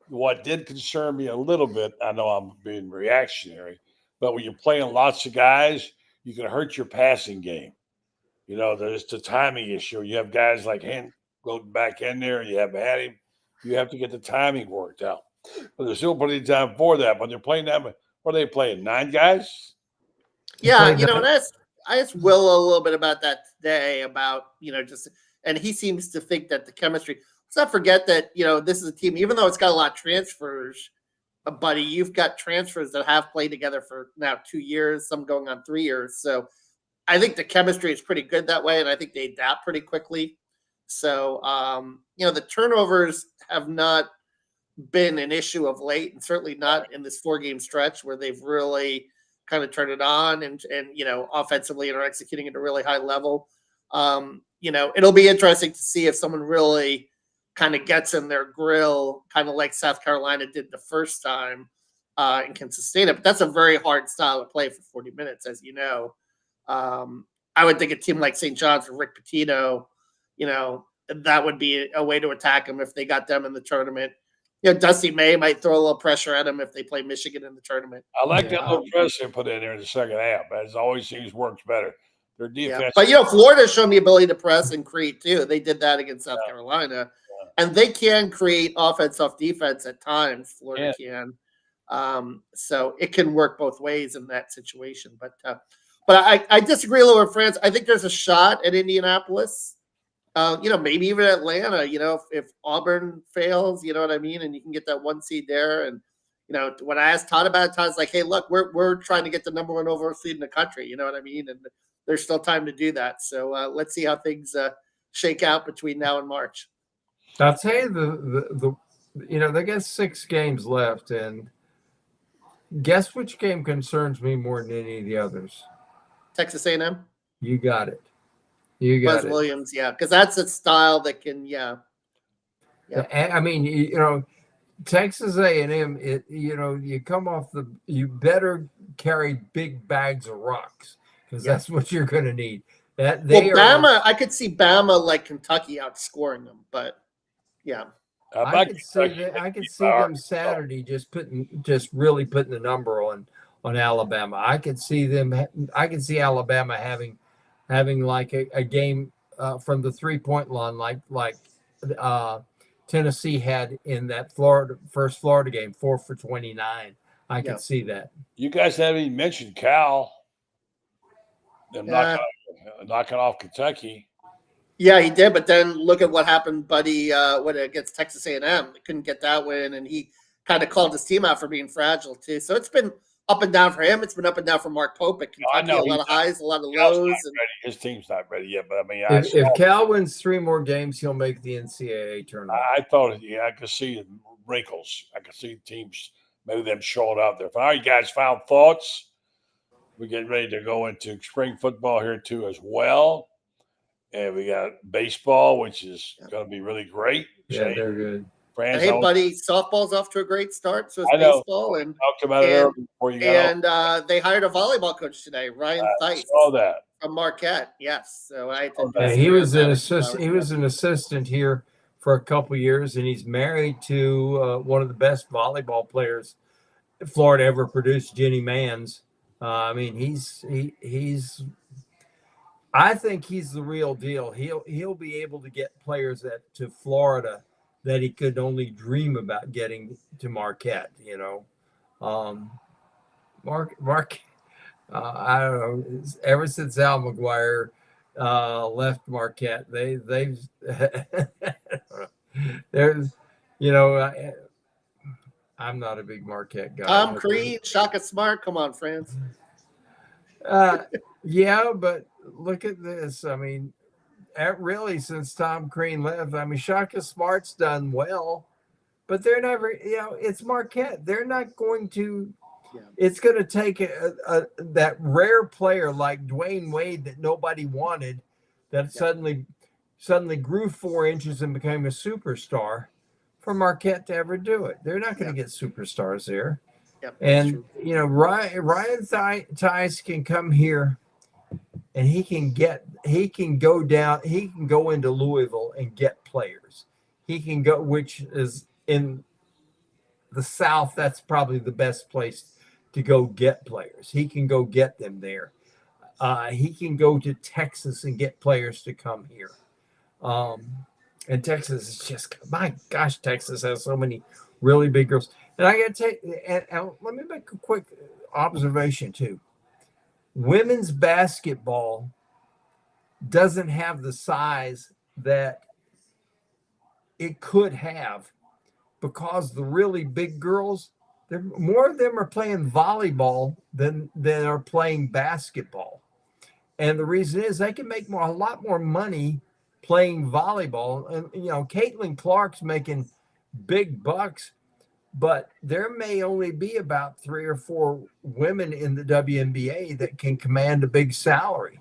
what did concern me a little bit, I know I'm being reactionary, but when you're playing lots of guys, you can hurt your passing game. There's the timing issue. You have guys like Hen go back in there, and you have had him. You have to get the timing worked out. But there's still plenty of time for that. When they're playing that, what are they playing? 9 guys? Yeah, and I asked Will a little bit about that today and he seems to think that the chemistry. Let's not forget that this is a team, even though it's got a lot of transfers, buddy, you've got transfers that have played together for now 2 years, some going on 3 years. So I think the chemistry is pretty good that way, and I think they adapt pretty quickly. So the turnovers have not been an issue of late, and certainly not in this 4-game stretch where they've really kind of turned it on and offensively and are executing at a really high level. It'll be interesting to see if someone really kind of gets in their grill, kind of like South Carolina did the first time, and can sustain it. But that's a very hard style to play for 40 minutes, as you know. I would think a team like St. John's or Rick Pitino, that would be a way to attack them if they got them in the tournament. Dusty May might throw a little pressure at them if they play Michigan in the tournament. I like that little pressure they put in there in the second half. As always seems works better. Their defense. But Florida's shown the ability to press and create too. They did that against South Carolina. And they can create offense off defense at times. Florida can. So it can work both ways in that situation. But I disagree a little with France. I think there's a shot at Indianapolis. Maybe even Atlanta, if Auburn fails, you know what I mean? And you can get that 1 seed there. And, when I asked Todd about it, Todd's like, hey, look, we're trying to get the number 1 overall seed in the country. You know what I mean? And there's still time to do that. So let's see how things shake out between now and March. I'll tell you they got 6 games left, and guess which game concerns me more than any of the others? Texas A&M. You got it. Buzz Williams, because that's a style that can, I mean, Texas A&M, you come off you better carry big bags of rocks because that's what you're going to need. Bama, I could see Bama like Kentucky outscoring them, but I could see them Saturday just really putting the number on Alabama. I could see Alabama having like a game from the 3-point line, like Tennessee had in that first Florida game, 4 for 29. I could see that. You guys haven't even mentioned Cal. Them knocking off Kentucky. Yeah, he did, but then look at what happened, buddy, against Texas A&M. They couldn't get that win, and he kind of called his team out for being fragile too. So it's been up and down for him. It's been up and down for Mark Pope at Kentucky. A lot of highs, a lot of lows. His team's not ready yet, but I mean, if Cal wins 3 more games, he'll make the NCAA tournament. I thought, I could see wrinkles. I could see teams, maybe them showing out there. All right, guys, final thoughts. We're getting ready to go into spring football here too as well. And we got baseball, which is going to be really great. Yeah, they're good. Franz, Hey, buddy, softball's off to a great start. So is I know. baseball, and talked about it earlier before you got and they hired a volleyball coach today, Ryan Theis saw that. from Marquette. Yes, so I had to Yeah, he was an assistant. He was an assistant here for a couple years, and he's married to one of the best volleyball players Florida ever produced, Jenny Mans. I mean, he's. I think he's the real deal. He'll be able to get players to Florida that he could only dream about getting to Marquette. You know, Mark. I don't know. Ever since Al McGuire left Marquette, they've there's, you know, I'm not a big Marquette guy. Tom Crean, Shaka Smart. Come on, Franz. Yeah, but look at this. I mean, really, since Tom Crean left, I mean, Shaka Smart's done well, but they're never, you know, it's Marquette. They're not going to. Yeah. It's going to take that rare player like Dwayne Wade that nobody wanted, that suddenly grew 4 inches and became a superstar, for Marquette to ever do it. They're not going to get superstars there. Yep, and you know, Ryan Theis can come here, and he can go into Louisville and get players. He can go, which is in the South. That's probably the best place to go get players. He can go get them there. He can go to Texas and get players to come here. And Texas is just, my gosh, Texas has so many really big girls. And I got to take, and let me make a quick observation too. Women's basketball doesn't have the size that it could have, because the really big girls, more of them are playing volleyball than are playing basketball. And the reason is they can make a lot more money playing volleyball. And, you know, Caitlin Clark's making big bucks, but there may only be about 3 or 4 women in the WNBA that can command a big salary.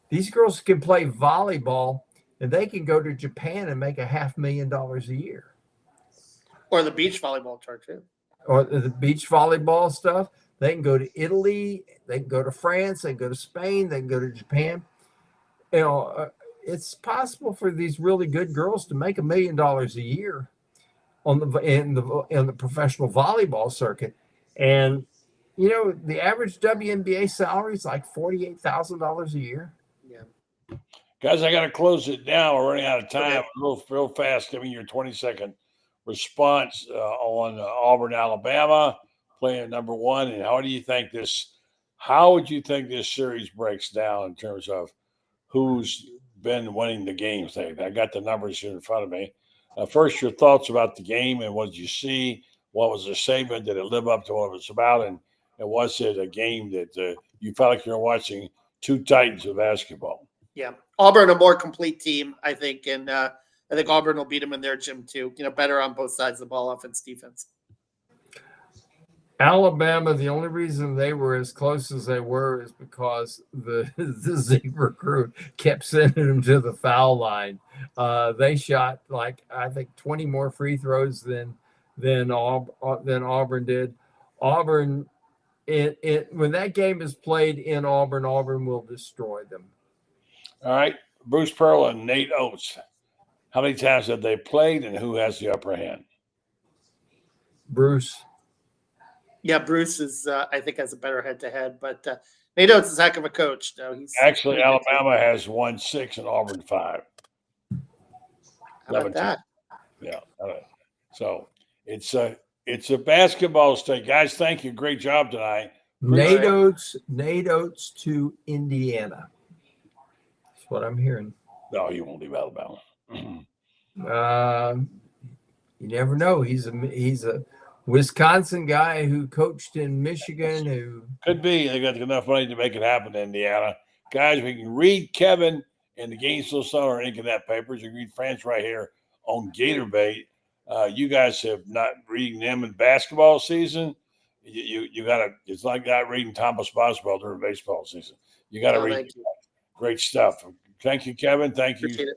These girls can play volleyball, and they can go to Japan and make $500,000 a year. Or the beach volleyball tour too. Or the beach volleyball stuff. They can go to Italy. They can go to France. They can go to Spain. They can go to Japan. You know, it's possible for these really good girls to make $1 million a year in the professional volleyball circuit. And you know, the average WNBA salary is like $48,000 a year. Yeah. Guys, I got to close it down. We're running out of time. Real fast. Give me your 20-second response on Auburn, Alabama, playing number 1. And how would you think this series breaks down in terms of who's been winning the games? I got the numbers here in front of me. First, your thoughts about the game, and what did you see? What was the segment? Did it live up to what it was about? And was it a game that you felt like you were watching 2 titans of basketball? Yeah. Auburn, a more complete team, I think. And I think Auburn will beat them in their gym too. You know, better on both sides of the ball, offense, defense. Alabama, the only reason they were as close as they were is because the Zebra crew kept sending them to the foul line. They shot like, I think, 20 more free throws than Auburn did. Auburn, when that game is played in Auburn, Auburn will destroy them. All right, Bruce Pearl and Nate Oates. How many times have they played, and who has the upper hand? Bruce. Yeah, Bruce is, I think, has a better head-to-head, but Nate Oates is a heck of a coach. No, Actually, Alabama has won 6 and Auburn 5. How about that? Yeah. So it's a basketball state. Guys, thank you. Great job tonight. Nate Oates to Indiana. That's what I'm hearing. No, he won't leave Alabama. You never know. He's a Wisconsin guy who coached in Michigan. Who could be. They got enough money to make it happen in Indiana. Guys, we can read Kevin in the Gainesville Sun or Ink and That papers. You can read Franz right here on Gator Bait. You guys have not reading them in basketball season. You got to. It's like not reading Thomas Boswell during baseball season. You got to read. Great stuff. Thank you, Kevin. Thank you.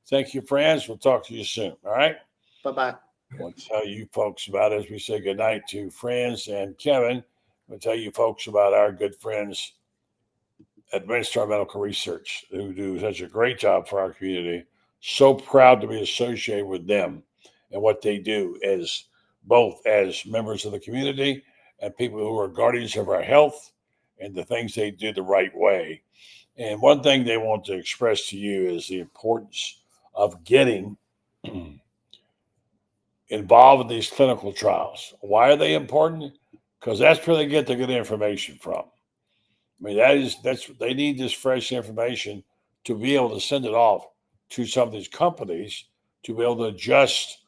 Thank you, Franz. We'll talk to you soon. All right. Bye-bye. I want to tell you folks about, as we say goodnight to Franz and Kevin, I want to tell you folks about our good friends at Windstar Medical Research, who do such a great job for our community. So proud to be associated with them and what they do as both as members of the community and people who are guardians of our health and the things they do the right way. And one thing they want to express to you is the importance of getting involved in these clinical trials. Why are they important? Because that's where they get the good information from. I mean, that's they need this fresh information to be able to send it off to some of these companies to be able to adjust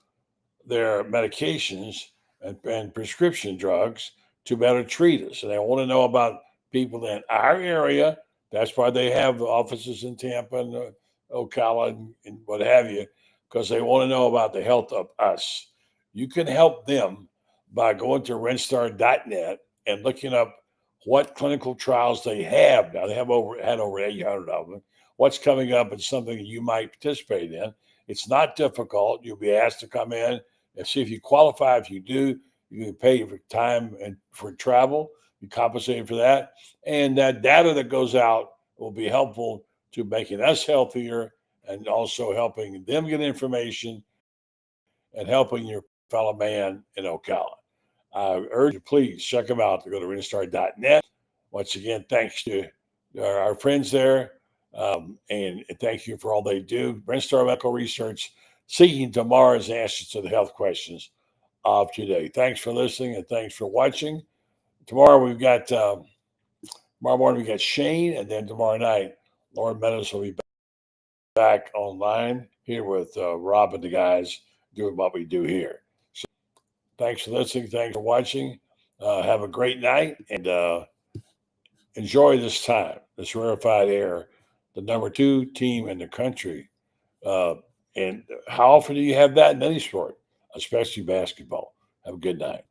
their medications and prescription drugs to better treat us. And they want to know about people in our area. That's why they have offices in Tampa and Ocala and what have you, because they want to know about the health of us. You can help them by going to renstar.net and looking up what clinical trials they have. Now, they have had over 800 of them. What's coming up is something you might participate in. It's not difficult. You'll be asked to come in and see if you qualify. If you do, you can pay for time and for travel. You compensate for that. And that data that goes out will be helpful to making us healthier and also helping them get information and helping your fellow man in Ocala. I urge you, please check them out to go to renstar.net. Once again, thanks to our friends there. And thank you for all they do. Renstar Medical Research, seeking tomorrow's answers to the health questions of today. Thanks for listening and thanks for watching. Tomorrow tomorrow morning we got Shane, and then tomorrow night, Lauren Meadows will be back online here with Rob and the guys doing what we do here. So thanks for listening. Thanks for watching. Have a great night and enjoy this time, this rarefied air, the number 2 team in the country. And how often do you have that in any sport, especially basketball? Have a good night.